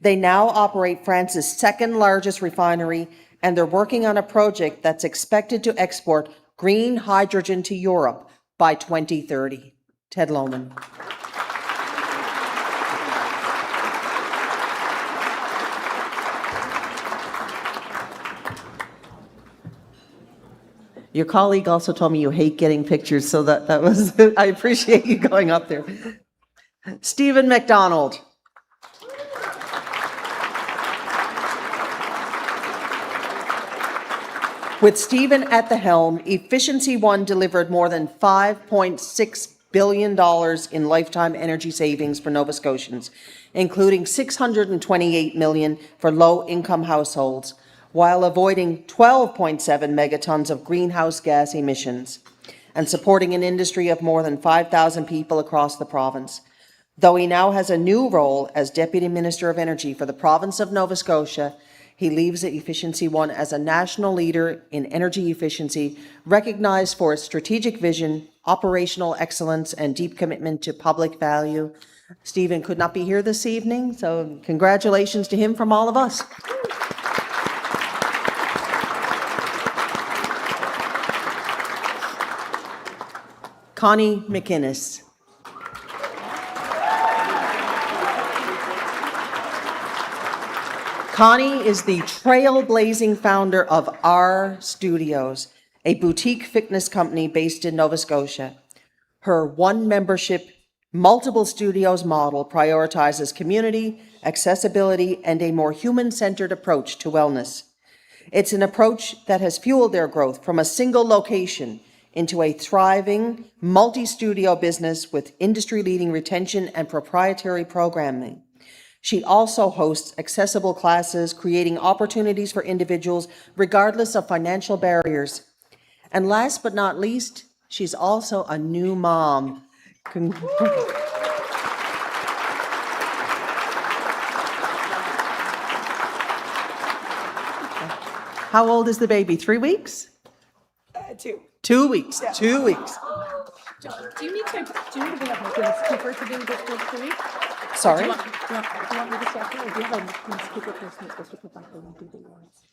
They now operate France's second largest refinery, and they're working on a project that's expected to export green hydrogen to Europe by 2030. Ted Lomond. Your colleague also told me you hate getting pictures, so that was, I appreciate you going up there. Stephen McDonald. With Stephen at the helm, Efficiency One delivered more than $5.6 billion in lifetime energy savings for Nova Scotians, including $628 million for low-income households, while avoiding 12.7 megatons of greenhouse gas emissions and supporting an industry of more than 5,000 people across the province. Though he now has a new role as Deputy Minister of Energy for the province of Nova Scotia, he leaves Efficiency One as a national leader in energy efficiency, recognized for its strategic vision, operational excellence, and deep commitment to public value. Stephen could not be here this evening, so congratulations to him from all of us. Connie McInnes. Connie is the trailblazing founder of R Studios, a boutique fitness company based in Nova Scotia. Her one membership, multiple studios model prioritizes community, accessibility, and a more human-centered approach to wellness. It's an approach that has fueled their growth from a single location into a thriving multi-studio business with industry-leading retention and proprietary programming. She also hosts accessible classes, creating opportunities for individuals regardless of financial barriers. And last but not least, she's also a new mom. How old is the baby? 3 weeks? 2. 2 weeks. Yeah. 2 weeks. Do you need to bring up Miss Cooper to do this work for me? Sorry? Do you want me to step in, or do you have a Miss Cooper person that's supposed to put back there and do the warrants?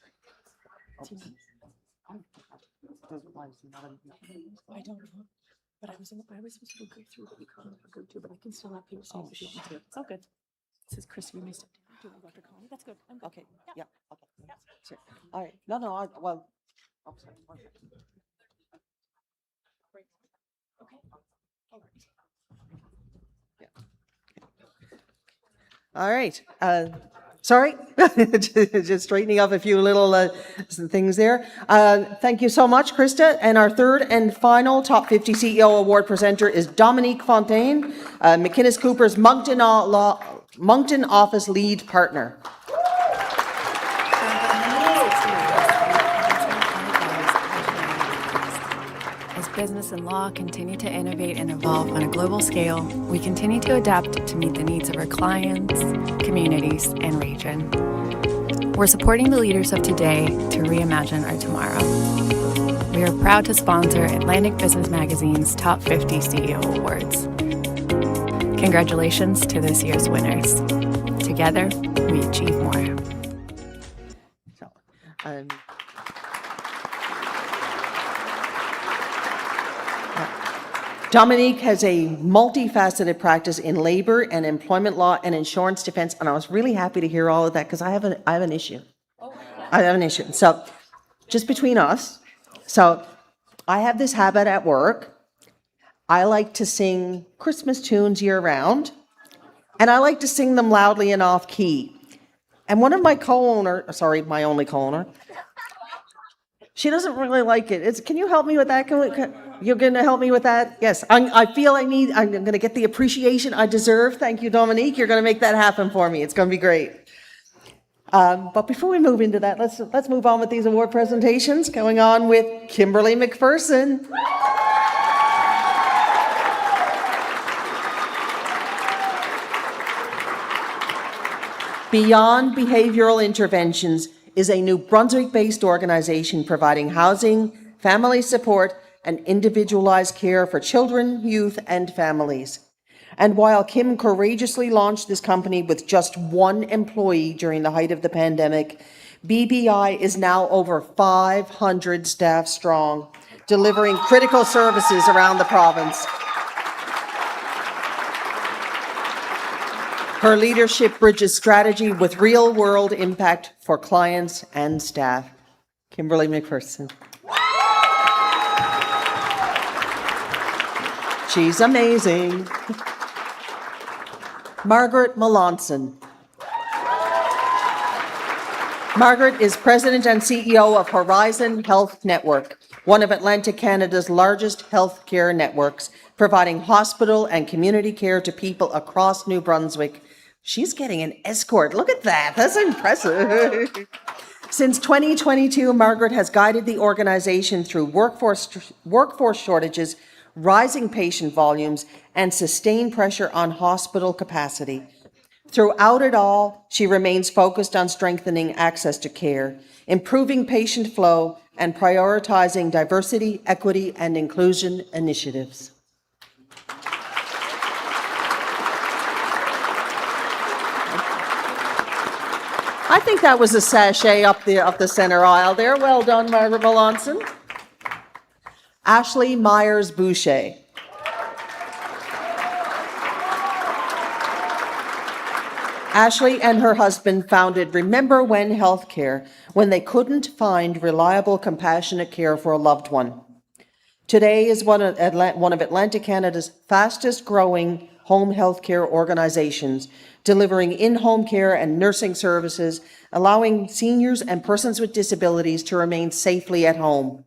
I don't know, but I was supposed to go through, but you can't go to, but I can still have people saying if you want to. It's all good. It says Chris, you may step down. Do Dr. Conley. That's good. I'm good. Okay, yeah, okay. Sure. All right, no, well, I'm sorry. One second. Okay. All right. All right. Sorry, just straightening up a few little things there. Thank you so much, Krista. And our third and final Top 50 CEO Award presenter is Dominique Fontaine, McInnes Cooper's Moncton office lead partner. As business and law continue to innovate and evolve on a global scale, we continue to adapt to meet the needs of our clients, communities, and region. We're supporting the leaders of today to reimagine our tomorrow. We are proud to sponsor Atlantic Business Magazine's Top 50 CEO Awards. Congratulations to this year's winners. Together, we achieve more. So, Dominique has a multifaceted practice in labor and employment law and insurance defense, and I was really happy to hear all of that because I have an issue. I have an issue. So, just between us, so I have this habit at work. I like to sing Christmas tunes year round, and I like to sing them loudly and off key. And one of my my only co-owner, she doesn't really like it. Can you help me with that? You're going to help me with that? Yes. I feel I'm going to get the appreciation I deserve. Thank you, Dominique. You're going to make that happen for me. It's going to be great. But before we move into that, let's move on with these award presentations. Going on with Kimberly McPherson. Beyond Behavioral Interventions is a New Brunswick-based organization providing housing, family support, and individualized care for children, youth, and families. And while Kim courageously launched this company with just one employee during the height of the pandemic, BBI is now over 500 staff strong, delivering critical services around the province. Her leadership bridges strategy with real-world impact for clients and staff. Kimberly McPherson. She's amazing. Margaret Melanson. Margaret is President and CEO of Horizon Health Network, one of Atlantic Canada's largest healthcare networks, providing hospital and community care to people across New Brunswick. She's getting an escort. Look at that. That's impressive. Since 2022, Margaret has guided the organization through workforce shortages, rising patient volumes, and sustained pressure on hospital capacity. Throughout it all, she remains focused on strengthening access to care, improving patient flow, and prioritizing diversity, equity, and inclusion initiatives. I think that was a sachet up the center aisle there. Well done, Margaret Melanson. Ashley Myers-Boucher. Ashley and her husband founded Remember When Healthcare when they couldn't find reliable, compassionate care for a loved one. Today is one of Atlantic Canada's fastest growing home healthcare organizations, delivering in-home care and nursing services, allowing seniors and persons with disabilities to remain safely at home.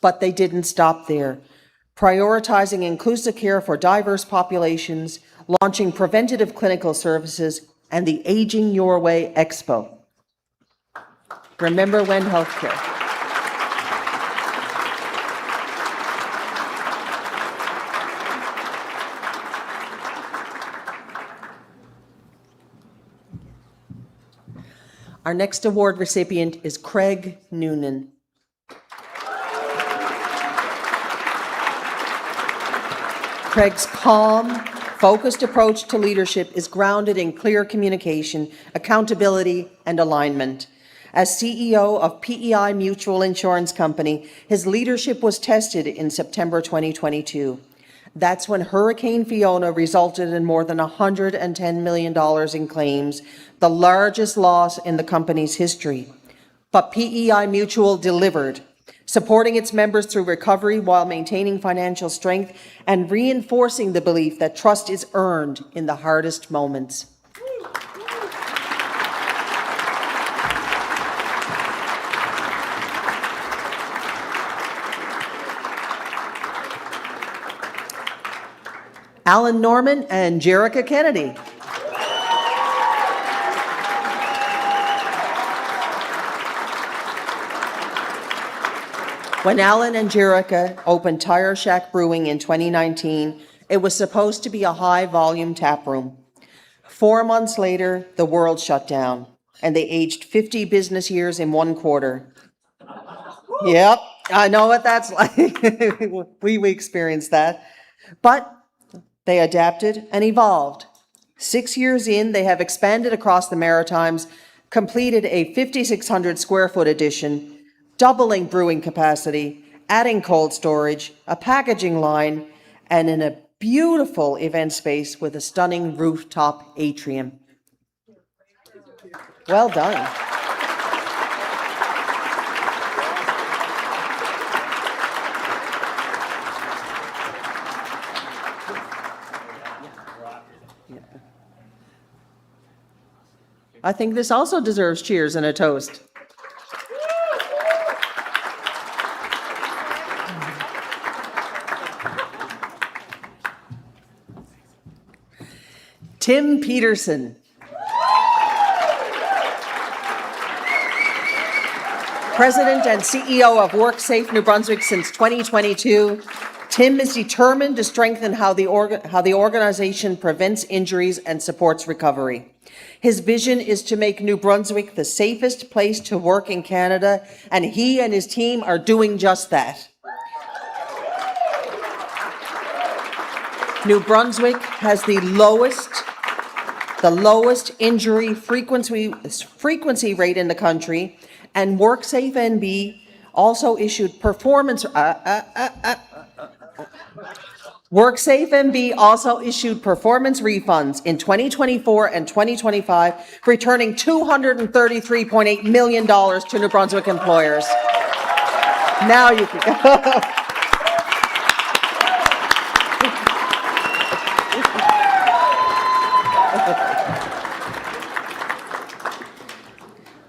But they didn't stop there. Prioritizing inclusive care for diverse populations, launching preventative clinical services, and the Aging Your Way Expo. Remember When Healthcare. Our next award recipient is Craig Noonan. Craig's calm, focused approach to leadership is grounded in clear communication, accountability, and alignment. As CEO of PEI Mutual Insurance Company, his leadership was tested in September 2022. That's when Hurricane Fiona resulted in more than $110 million in claims, the largest loss in the company's history. But PEI Mutual delivered, supporting its members through recovery while maintaining financial strength and reinforcing the belief that trust is earned in the hardest moments. Alan Norman and Jerica Kennedy. When Alan and Jerica opened Tire Shack Brewing in 2019, it was supposed to be a high-volume tap room. 4 months later, the world shut down, and they aged 50 business years in 1 quarter. Yep, I know what that's like. we experienced that. But they adapted and evolved. 6 years in, they have expanded across the Maritimes, completed a 5,600 square foot addition, doubling brewing capacity, adding cold storage, a packaging line, and in a beautiful event space with a stunning rooftop atrium. Well done. I think this also deserves cheers and a toast. Tim Peterson. President and CEO of WorkSafe New Brunswick since 2022, Tim is determined to strengthen how the organization prevents injuries and supports recovery. His vision is to make New Brunswick the safest place to work in Canada, and he and his team are doing just that. New Brunswick has the lowest injury frequency rate in the country, and WorkSafe NB also issued performance refunds in 2024 and 2025, returning $233.8 million to New Brunswick employers. Now you can go.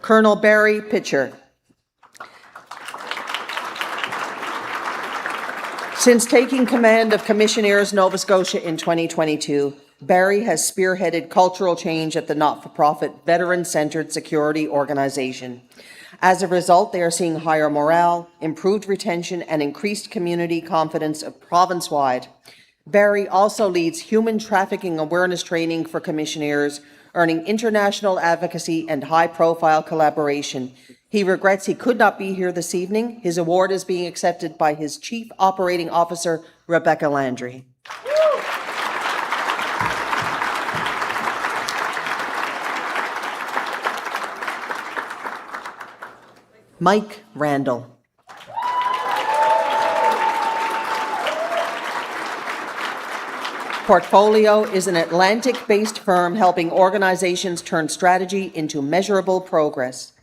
Colonel Barry Pitcher. Since taking command of Commissioners Nova Scotia in 2022, Barry has spearheaded cultural change at the not-for-profit veteran-centered security organization. As a result, they are seeing higher morale, improved retention, and increased community confidence province-wide. Barry also leads human trafficking awareness training for commissioners, earning international advocacy and high-profile collaboration. He regrets he could not be here this evening. His award is being accepted by his Chief Operating Officer, Rebecca Landry. Mike Randall. Portfolio is an Atlantic-based firm helping organizations turn strategy into measurable progress.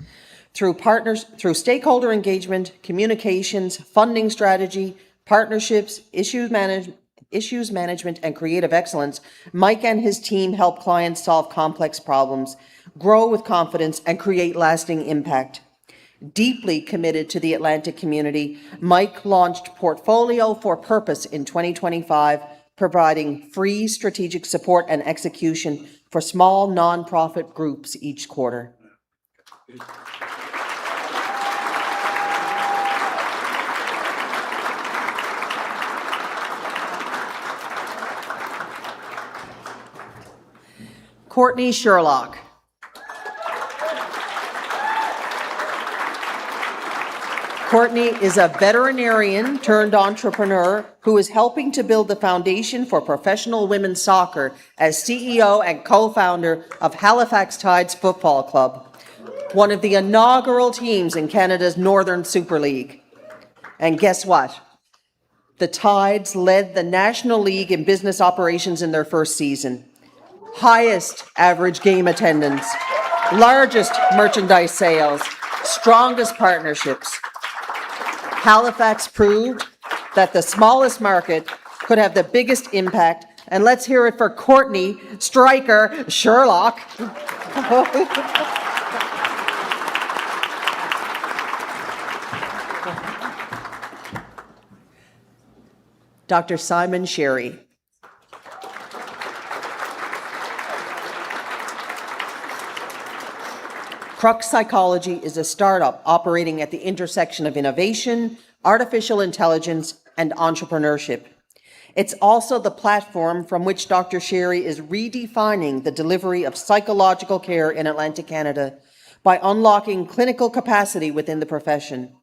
Through stakeholder engagement, communications, funding strategy, partnerships, issues management, and creative excellence, Mike and his team help clients solve complex problems, grow with confidence, and create lasting impact. Deeply committed to the Atlantic community, Mike launched Portfolio for Purpose in 2025, providing free strategic support and execution for small nonprofit groups each quarter. Courtney Sherlock. Courtney is a veterinarian turned entrepreneur who is helping to build the foundation for professional women's soccer as CEO and co-founder of Halifax Tides Football Club, one of the inaugural teams in Canada's Northern Super League. And guess what? The Tides led the National League in business operations in their first season. Highest average game attendance, largest merchandise sales, strongest partnerships. Halifax proved that the smallest market could have the biggest impact. And let's hear it for Courtney, striker, Sherlock. Dr. Simon Sherry. Crux Psychology is a startup operating at the intersection of innovation, artificial intelligence, and entrepreneurship. It's also the platform from which Dr. Sherry is redefining the delivery of psychological care in Atlantic Canada by unlocking clinical capacity within the profession.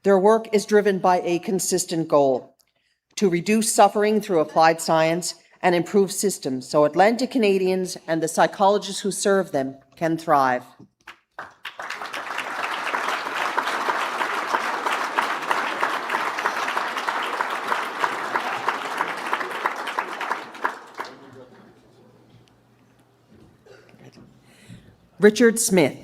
Their work is driven by a consistent goal: to reduce suffering through applied science and improve systems so Atlantic Canadians and the psychologists who serve them can thrive. Richard Smith.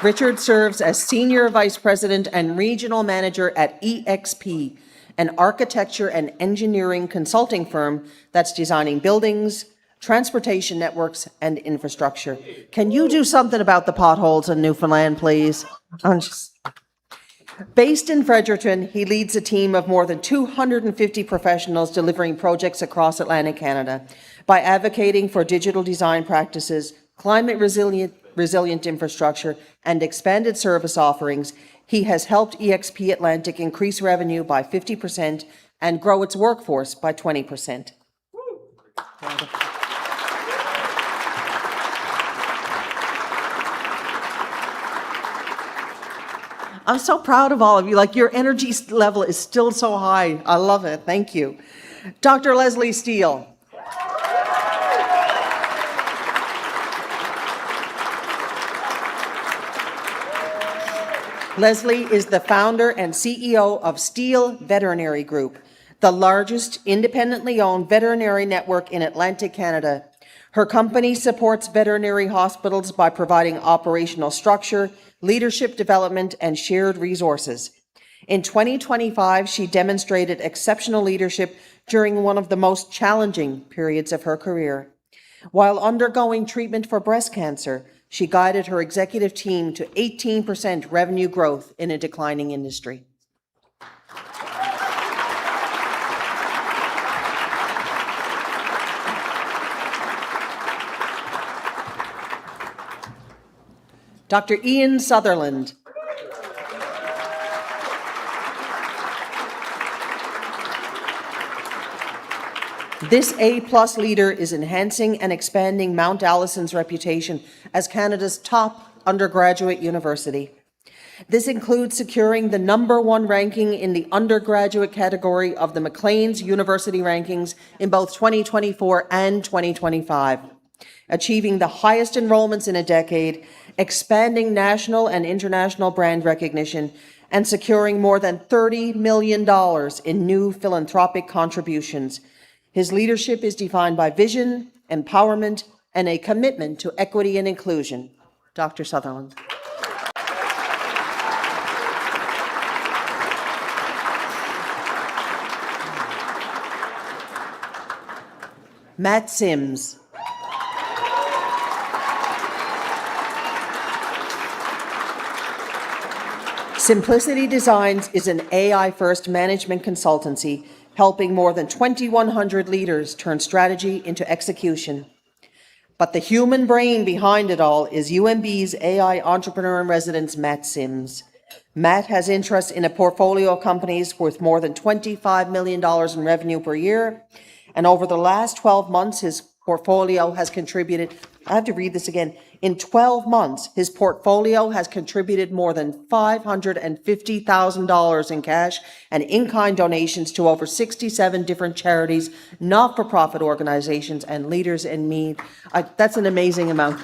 Richard serves as Senior Vice President and Regional Manager at EXP, an architecture and engineering consulting firm that's designing buildings, transportation networks, and infrastructure. Can you do something about the potholes in Newfoundland, please? Based in Fredericton, he leads a team of more than 250 professionals delivering projects across Atlantic Canada. By advocating for digital design practices, climate resilient infrastructure, and expanded service offerings, he has helped EXP Atlantic increase revenue by 50% and grow its workforce by 20%. I'm so proud of all of you. Like, your energy level is still so high. I love it. Thank you. Dr. Leslie Steele. Leslie is the founder and CEO of Steele Veterinary Group, the largest independently owned veterinary network in Atlantic Canada. Her company supports veterinary hospitals by providing operational structure, leadership development, and shared resources. In 2025, she demonstrated exceptional leadership during one of the most challenging periods of her career. While undergoing treatment for breast cancer, she guided her executive team to 18% revenue growth in a declining industry. Dr. Ian Sutherland. This A-plus leader is enhancing and expanding Mount Allison's reputation as Canada's top undergraduate university. This includes securing the #1 ranking in the undergraduate category of the Maclean's University Rankings in both 2024 and 2025, achieving the highest enrollments in a decade, expanding national and international brand recognition, and securing more than $30 million in new philanthropic contributions. His leadership is defined by vision, empowerment, and a commitment to equity and inclusion. Dr. Sutherland. Matt Sims. Simplicity Designs is an AI-first management consultancy helping more than 2,100 leaders turn strategy into execution. But the human brain behind it all is UMB's AI entrepreneur in residence, Matt Sims. Matt has interests in a portfolio of companies worth more than $25 million in revenue per year, and over the last 12 months, his portfolio has contributed, I have to read this again, in 12 months, his portfolio has contributed more than $550,000 in cash and in-kind donations to over 67 different charities, not-for-profit organizations, and leaders in need. That's an amazing amount.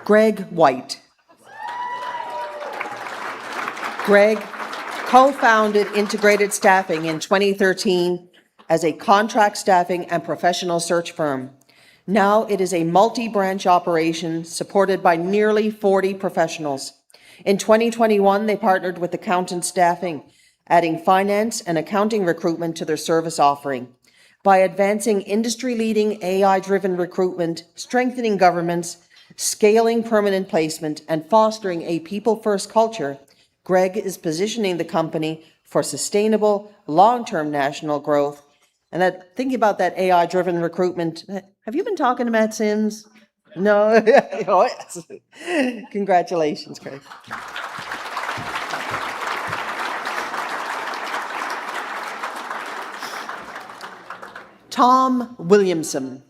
Greg White. Greg co-founded Integrated Staffing in 2013 as a contract staffing and professional search firm. Now it is a multi-branch operation supported by nearly 40 professionals. In 2021, they partnered with Accountant Staffing, adding finance and accounting recruitment to their service offering. By advancing industry-leading AI-driven recruitment, strengthening governance, scaling permanent placement, and fostering a people-first culture, Greg is positioning the company for sustainable, long-term national growth. And thinking about that AI-driven recruitment, have you been talking to Matt Sims? No? Oh, yes. Congratulations, Greg. Tom Williamson.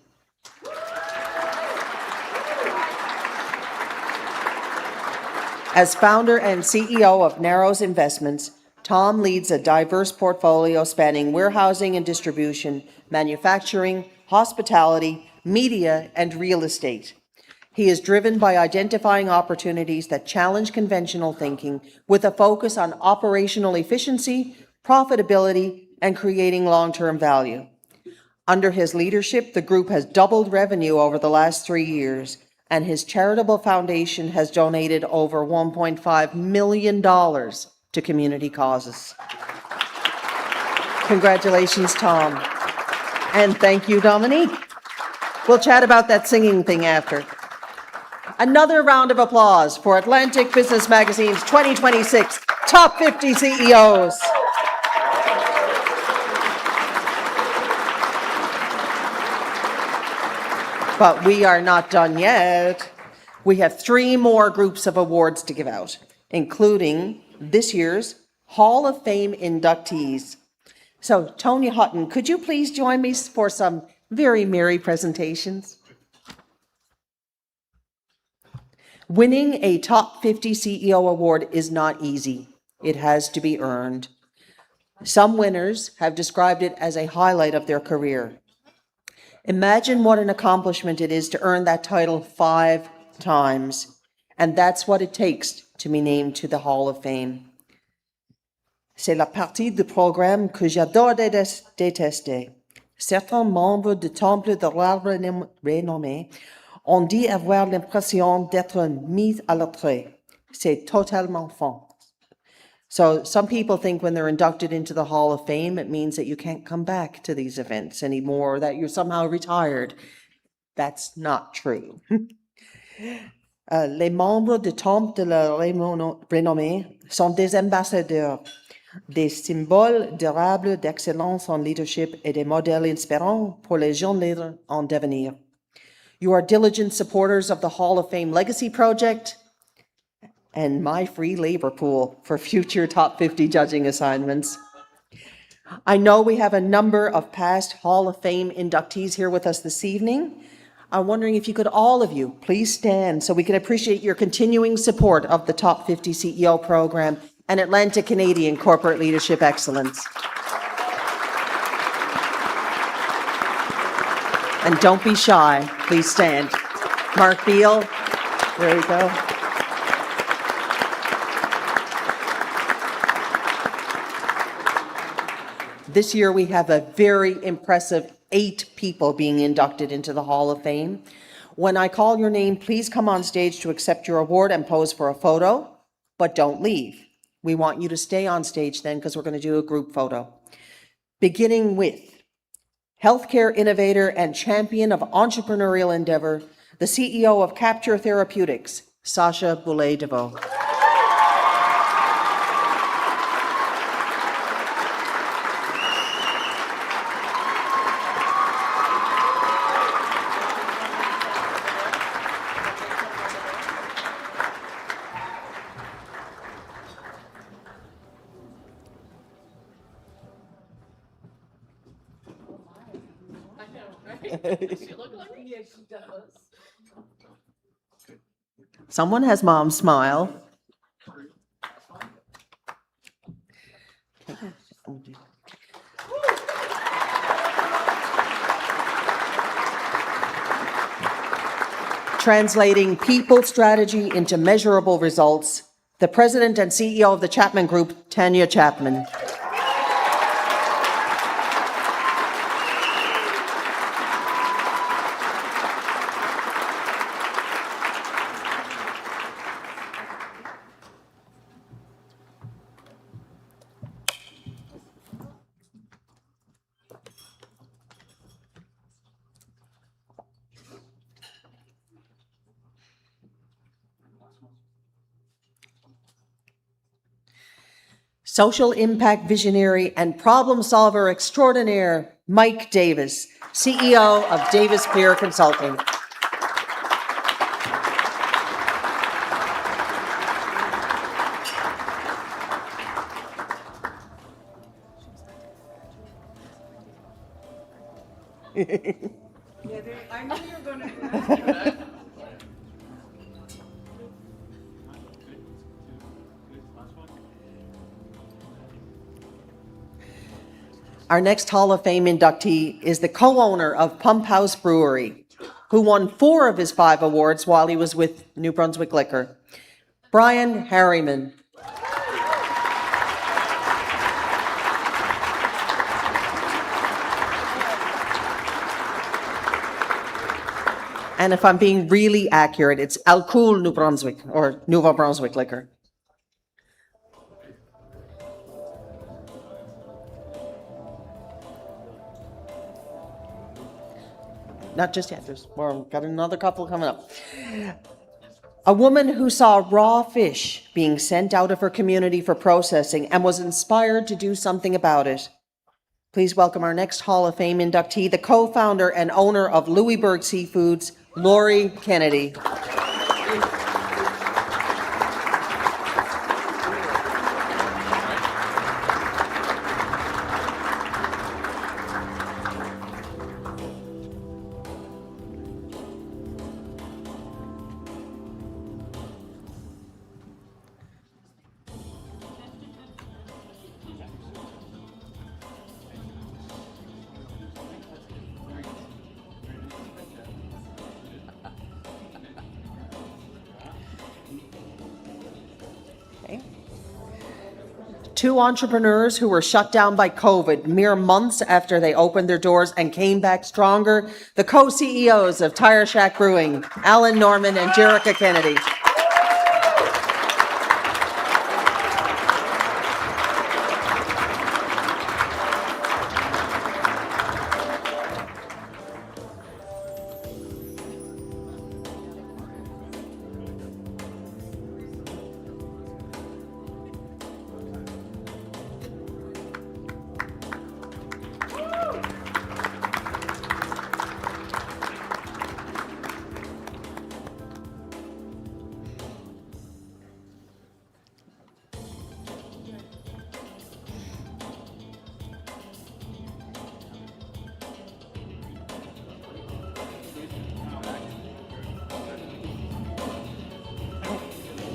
As founder and CEO of Narrows Investments, Tom leads a diverse portfolio spanning warehousing and distribution, manufacturing, hospitality, media, and real estate. He is driven by identifying opportunities that challenge conventional thinking with a focus on operational efficiency, profitability, and creating long-term value. Under his leadership, the group has doubled revenue over the last 3 years, and his charitable foundation has donated over $1.5 million to community causes. Congratulations, Tom. And thank you, Dominique. We'll chat about that singing thing after. Another round of applause for Atlantic Business Magazine's 2026 Top 50 CEOs. But we are not done yet. We have 3 more groups of awards to give out, including this year's Hall of Fame inductees. So, Tonya Hutton, could you please join me for some very merry presentations? Winning a Top 50 CEO award is not easy. It has to be earned. Some winners have described it as a highlight of their career. Imagine what an accomplishment it is to earn that title 5 times, and that's what it takes to be named to the Hall of Fame. C'est la partie du programme que j'adore détester. Certains membres du temple de l'arbre renommé ont dit avoir l'impression d'être mis à l'étrait. C'est totalement faux. So some people think when they're inducted into the Hall of Fame, it means that you can't come back to these events anymore, that you're somehow retired. That's not true. Les membres du Temple de la Renommée sont des ambassadeurs, des symboles durables d'excellence en leadership et des modèles inspirants pour les jeunes leaders en devenir. You are diligent supporters of the Hall of Fame Legacy Project and my free labor pool for future Top 50 judging assignments. I know we have a number of past Hall of Fame inductees here with us this evening. I'm wondering if you could, all of you, please stand so we can appreciate your continuing support of the Top 50 CEO program and Atlantic Canadian corporate leadership excellence. And don't be shy, please stand. Mark Beal, there you go. This year we have a very impressive 8 people being inducted into the Hall of Fame. When I call your name, please come on stage to accept your award and pose for a photo, but don't leave. We want you to stay on stage then because we're going to do a group photo. Beginning with healthcare innovator and champion of entrepreneurial endeavor, the CEO of Capture Therapeutics, Sasha Boulay-Deveau. Someone has mom's smile. Translating people strategy into measurable results, the president and CEO of the Chapman Group, Tanya Chapman. Social impact visionary and problem solver extraordinaire, Mike Davis, CEO of Davis Peer Consulting. I knew you were going to do that. Our next Hall of Fame inductee is the co-owner of Pump House Brewery, who won 4 of his 5 awards while he was with New Brunswick Liquor, Brian Harriman. And if I'm being really accurate, it's Alcool New Brunswick, or Nouveau Brunswick Liquor. Not just yet, there's more, got another couple coming up. A woman who saw raw fish being sent out of her community for processing and was inspired to do something about it. Please welcome our next Hall of Fame inductee, the co-founder and owner of Louisburg Seafoods, Lori Kennedy. Two entrepreneurs who were shut down by COVID mere months after they opened their doors and came back stronger, the co-CEOs of Tire Shack Brewing, Alan Norman and Jerica Kennedy.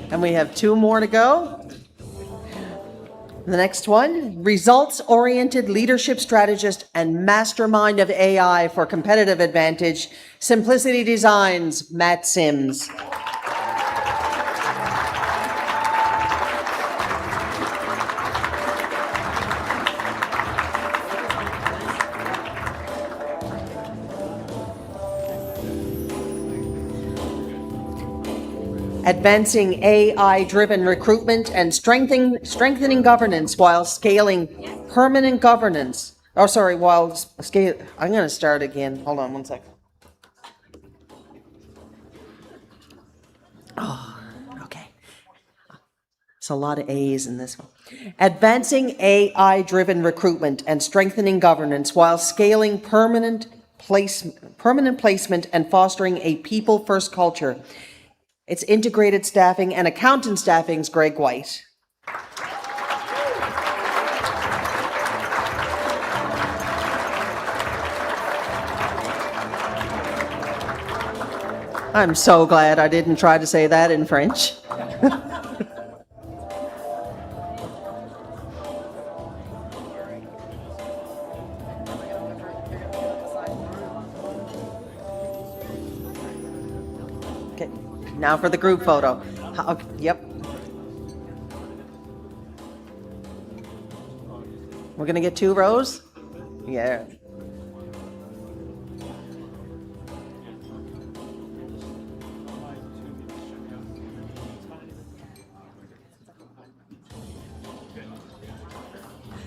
And we have 2 more to go. The next one, results-oriented leadership strategist and mastermind of AI for competitive advantage, Simplicity Designs, Matt Sims. Advancing AI-driven recruitment and strengthening governance while scaling permanent governance. Oh, sorry, while scale. I'm going to start again. Hold on one second. Oh, okay. It's a lot of A's in this one. Advancing AI-driven recruitment and strengthening governance while scaling permanent placement and fostering a people-first culture. It's integrated staffing and accountant staffing's Greg White. I'm so glad I didn't try to say that in French. Okay, now for the group photo. Yep. We're gonna get 2 rows? Yeah.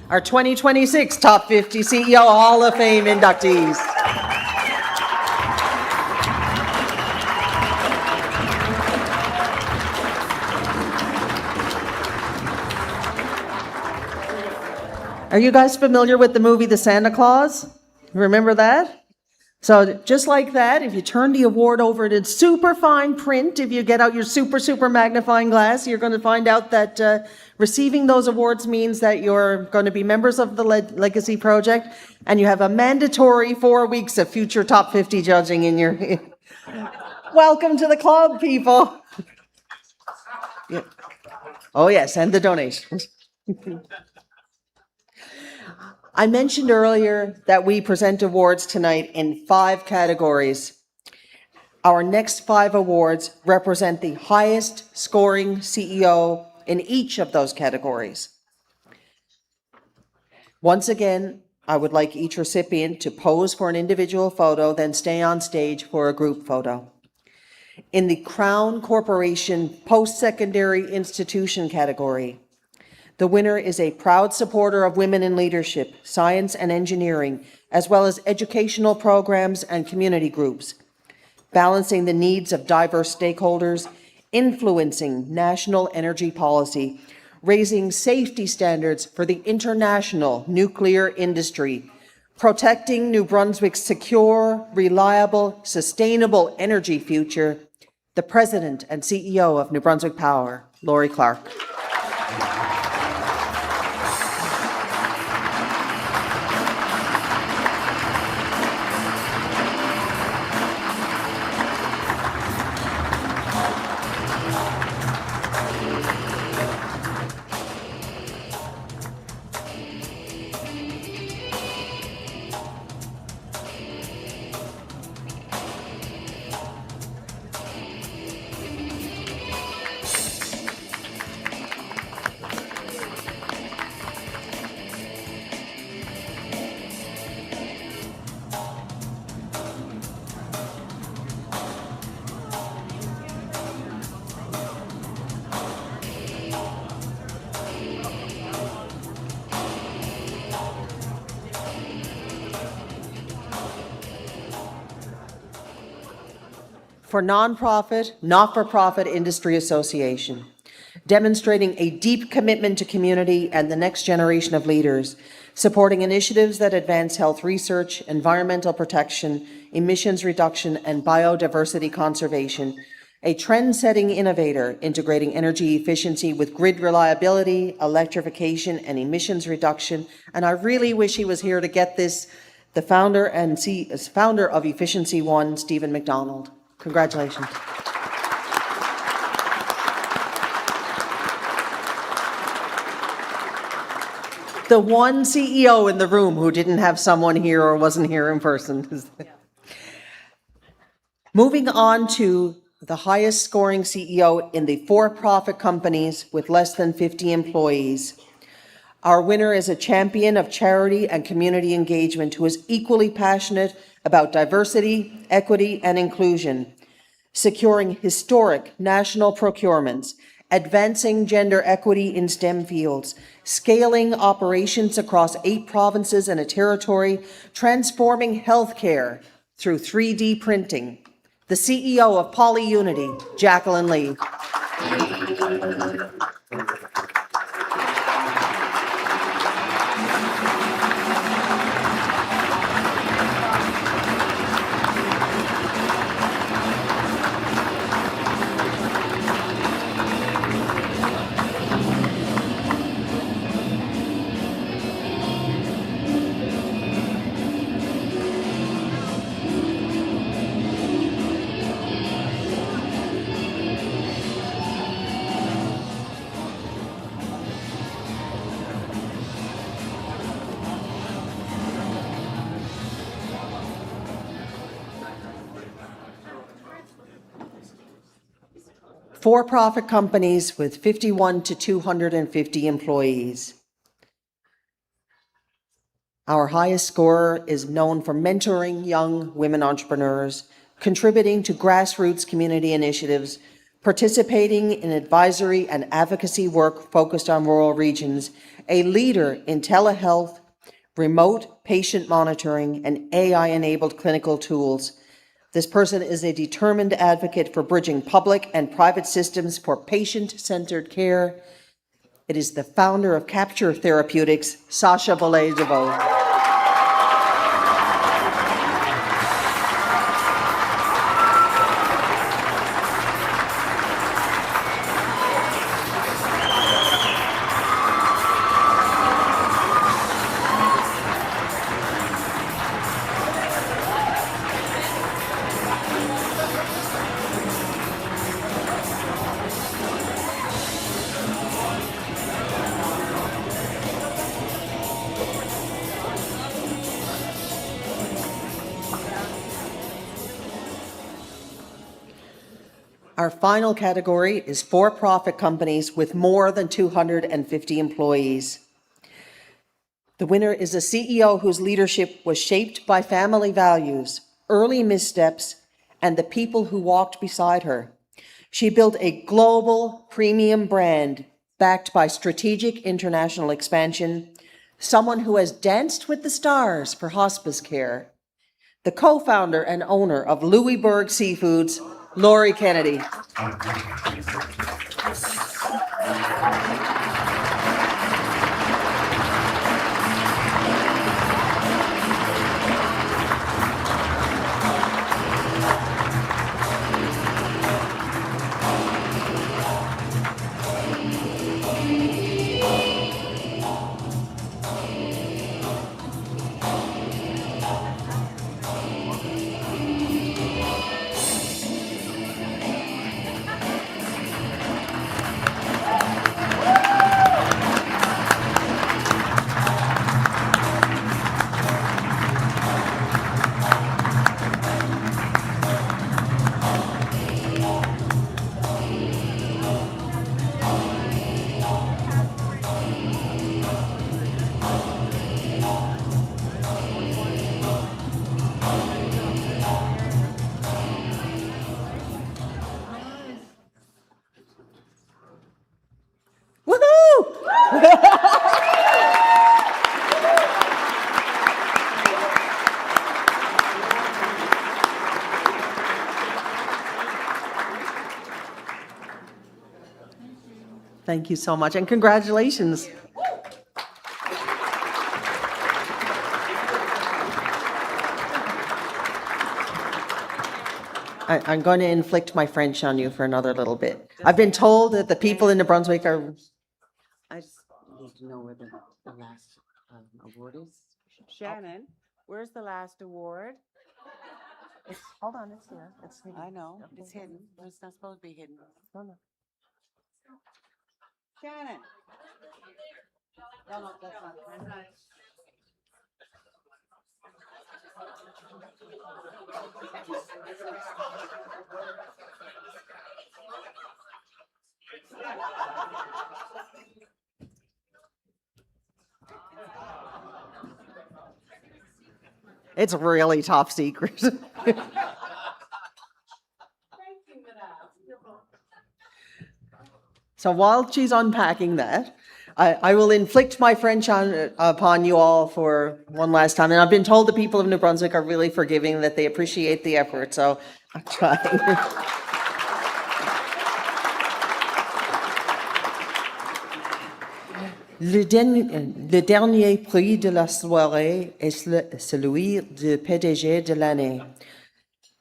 Our 2026 Top 50 CEO Hall of Fame inductees. Are you guys familiar with the movie The Santa Claus? Remember that? So just like that, if you turn the award over in super fine print, if you get out your super magnifying glass, you're going to find out that receiving those awards means that you're going to be members of the Legacy Project, and you have a mandatory 4 weeks of future Top 50 judging in your... Welcome to the club, people. Yeah. Oh yes, and the donations. I mentioned earlier that we present awards tonight in 5 categories. Our next 5 awards represent the highest scoring CEO in each of those categories. Once again, I would like each recipient to pose for an individual photo, then stay on stage for a group photo. In the Crown Corporation Post-Secondary Institution category, the winner is a proud supporter of women in leadership, science and engineering, as well as educational programs and community groups, balancing the needs of diverse stakeholders, influencing national energy policy, raising safety standards for the international nuclear industry, protecting New Brunswick's secure, reliable, sustainable energy future, the President and CEO of New Brunswick Power, Laurie Clark. For Nonprofit, Not-for-Profit Industry Association, demonstrating a deep commitment to community and the next generation of leaders, supporting initiatives that advance health research, environmental protection, emissions reduction, and biodiversity conservation, a trend-setting innovator integrating energy efficiency with grid reliability, electrification, and emissions reduction. And I really wish he was here to get this, the founder of Efficiency One, Stephen McDonald. Congratulations. The one CEO in the room who didn't have someone here or wasn't here in person. Moving on to the highest scoring CEO in the for-profit companies with less than 50 employees. Our winner is a champion of charity and community engagement who is equally passionate about diversity, equity, and inclusion, securing historic national procurements, advancing gender equity in STEM fields, scaling operations across 8 provinces and a territory, transforming healthcare through 3D printing. The CEO of PolyUnity, Jacqueline Lee. for-profit companies with 51 to 250 employees. Our highest scorer is known for mentoring young women entrepreneurs, contributing to grassroots community initiatives, participating in advisory and advocacy work focused on rural regions, a leader in telehealth, remote patient monitoring, and AI-enabled clinical tools. This person is a determined advocate for bridging public and private systems for patient-centered care. It is the founder of Capture Therapeutics, Sasha Bolet-Deveau. Our final category is for-profit companies with more than 250 employees. The winner is a CEO whose leadership was shaped by family values, early missteps, and the people who walked beside her. She built a global premium brand backed by strategic international expansion, someone who has danced with the stars for hospice care. The co-founder and owner of Louisburg Seafoods, Lori Kennedy. Woohoo! Thank you so much, and congratulations. I'm going to inflict my French on you for another little bit. I've been told that the people in New Brunswick are. I just need to know where the last award is. Shannon, where's the last award? Hold on, it's here. It's hidden. I know, it's hidden. It's not supposed to be hidden. No, no. Shannon. No, no, that's not. It's really top secret. So while she's unpacking that, I will inflict my French upon you all for one last time. And I've been told the people of New Brunswick are really forgiving, that they appreciate the effort. So I'm trying. Le dernier prix de la soirée est celui du PDG de l'année,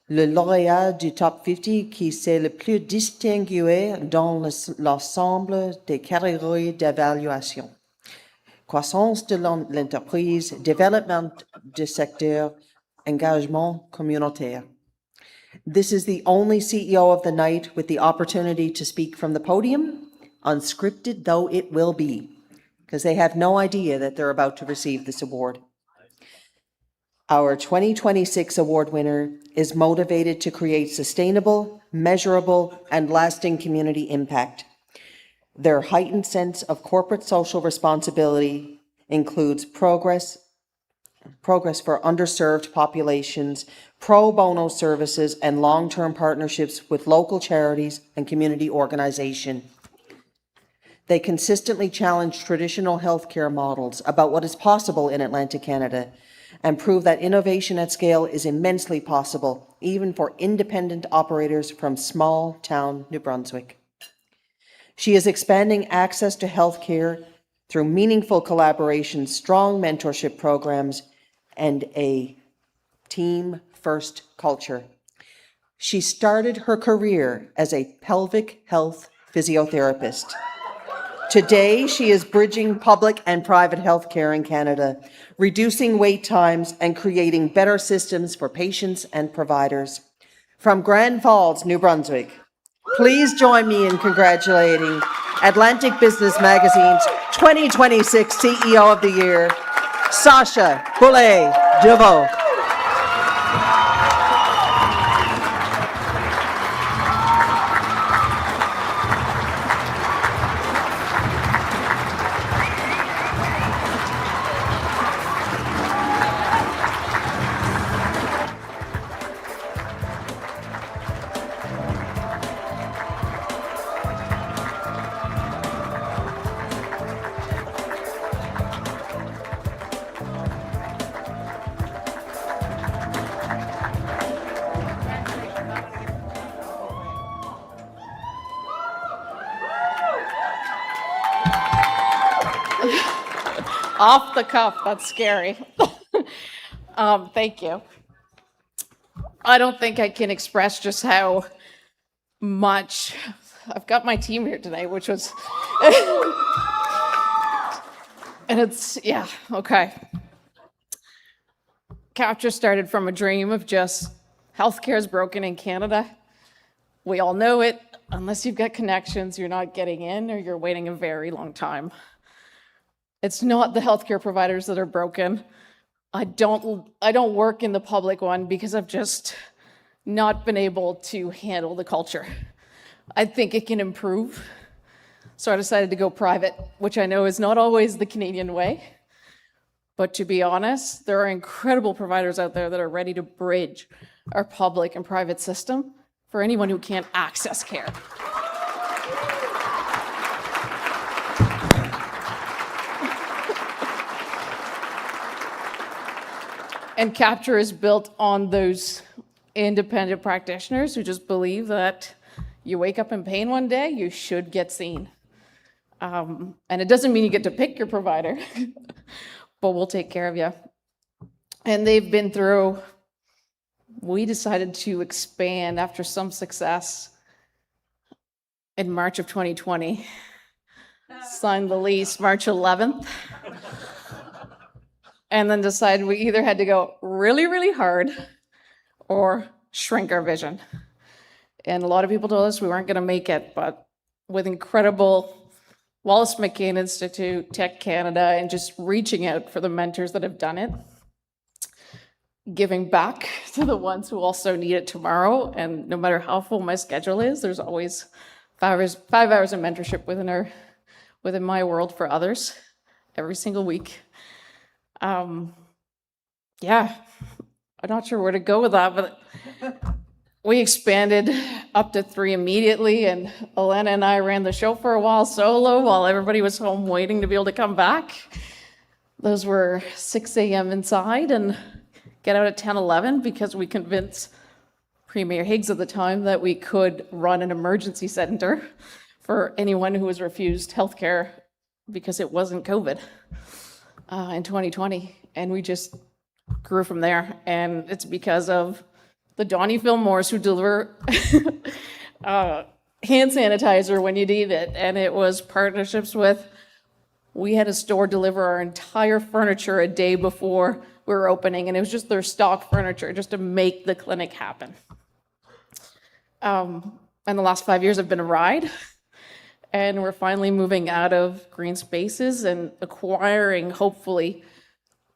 le lauréat du Top 50 qui s'est le plus distingué dans l'ensemble des catégories d'évaluation. Croissance de l'entreprise, développement du secteur, engagement communautaire. This is the only CEO of the night with the opportunity to speak from the podium, unscripted though it will be, because they have no idea that they're about to receive this award. Our 2026 award winner is motivated to create sustainable, measurable, and lasting community impact. Their heightened sense of corporate social responsibility includes progress for underserved populations, pro bono services, and long-term partnerships with local charities and community organizations. They consistently challenge traditional healthcare models about what is possible in Atlantic Canada and prove that innovation at scale is immensely possible, even for independent operators from small town New Brunswick. She is expanding access to healthcare through meaningful collaboration, strong mentorship programs, and a team-first culture. She started her career as a pelvic health physiotherapist. Today, she is bridging public and private health care in Canada, reducing wait times and creating better systems for patients and providers. From Grand Falls, New Brunswick, please join me in congratulating Atlantic Business Magazine's 2026 CEO of the Year, Sasha Boulay-Deveau. Off the cuff, that's scary. Thank you. I don't think I can express just how much, I've got my team here today, which was, and it's, yeah, okay. Capture started from a dream of just healthcare is broken in Canada. We all know it. Unless you've got connections, you're not getting in or you're waiting a very long time. It's not the healthcare providers that are broken. I don't work in the public one because I've just not been able to handle the culture. I think it can improve. So I decided to go private, which I know is not always the Canadian way. But to be honest, there are incredible providers out there that are ready to bridge our public and private system for anyone who can't access care. And Capture is built on those independent practitioners who just believe that you wake up in pain one day, you should get seen. And it doesn't mean you get to pick your provider, but we'll take care of you. And they've been through, we decided to expand after some success in March of 2020. Signed the lease March 11th. And then decided we either had to go really, really hard or shrink our vision. And a lot of people told us we weren't going to make it, but with incredible Wallace McCain Institute, Tech Canada, and just reaching out for the mentors that have done it, giving back to the ones who also need it tomorrow. And no matter how full my schedule is, there's always 5 hours of mentorship within my world for others every single week. Yeah, I'm not sure where to go with that, but we expanded up to 3 immediately, and Elena and I ran the show for a while solo while everybody was home waiting to be able to come back. Those were 6 a.m. inside and get out at 10, 11 because we convinced Premier Higgs at the time that we could run an emergency center for anyone who was refused healthcare because it wasn't COVID. In 2020, and we just grew from there. And it's because of the Donnie Fillmores who deliver hand sanitizer when you need it. And it was partnerships with, we had a store deliver our entire furniture a day before we were opening, and it was just their stock furniture just to make the clinic happen. And the last 5 years have been a ride. And we're finally moving out of green spaces and acquiring, hopefully,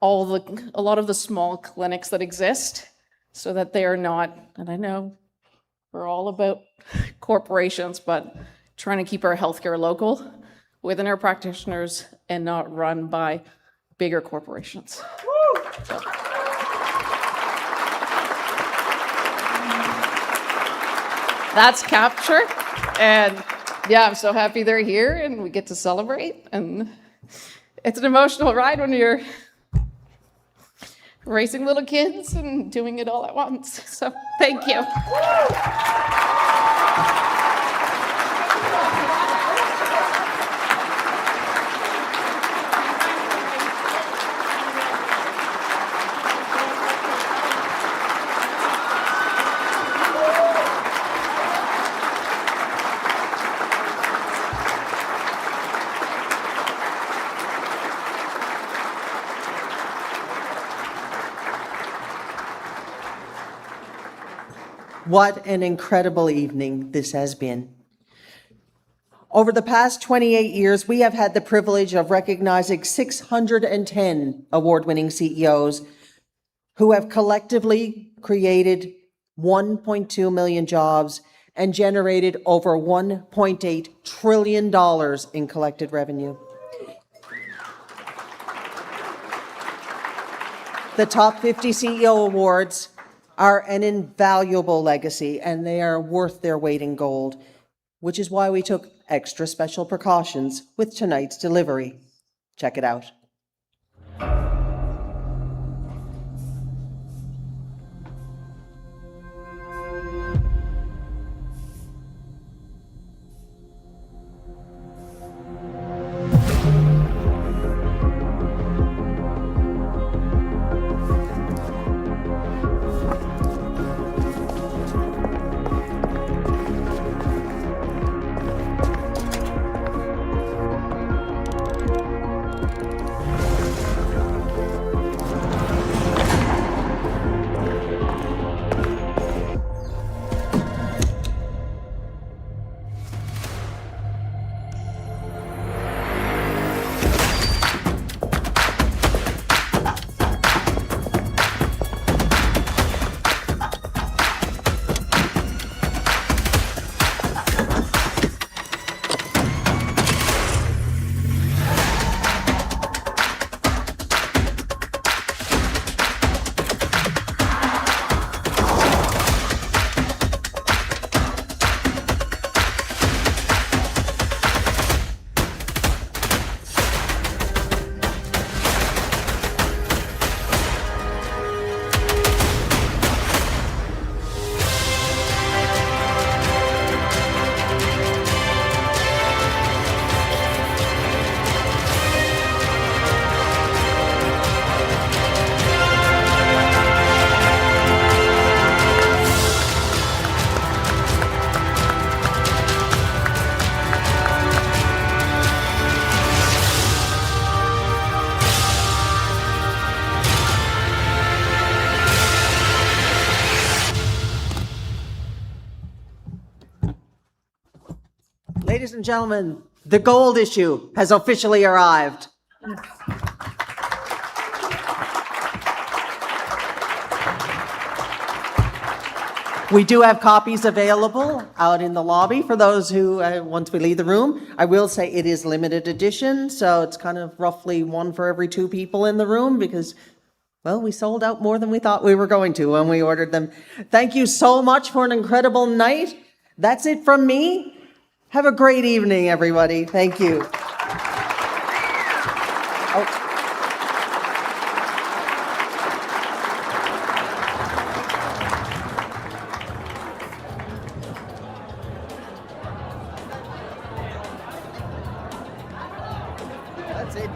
a lot of the small clinics that exist so that they are not, and I know we're all about corporations, but trying to keep our healthcare local within our practitioners and not run by bigger corporations. So. That's capture, and yeah, I'm so happy they're here and we get to celebrate, and it's an emotional ride when you're raising little kids and doing it all at once. So thank you. What an incredible evening this has been. Over the past 28 years, we have had the privilege of recognizing 610 award-winning CEOs who have collectively created 1.2 million jobs and generated over $1.8 trillion in collected revenue. The top 50 CEO awards are an invaluable legacy, and they are worth their weight in gold, which is why we took extra special precautions with tonight's delivery. Check it out. Ladies and gentlemen, the gold issue has officially arrived. We do have copies available out in the lobby for those who, once we leave the room. I will say it is limited edition, so it's kind of roughly one for every 2 people in the room because, well, we sold out more than we thought we were going to when we ordered them. Thank you so much for an incredible night. That's it from me. Have a great evening, everybody. Thank you. Oh. That's it.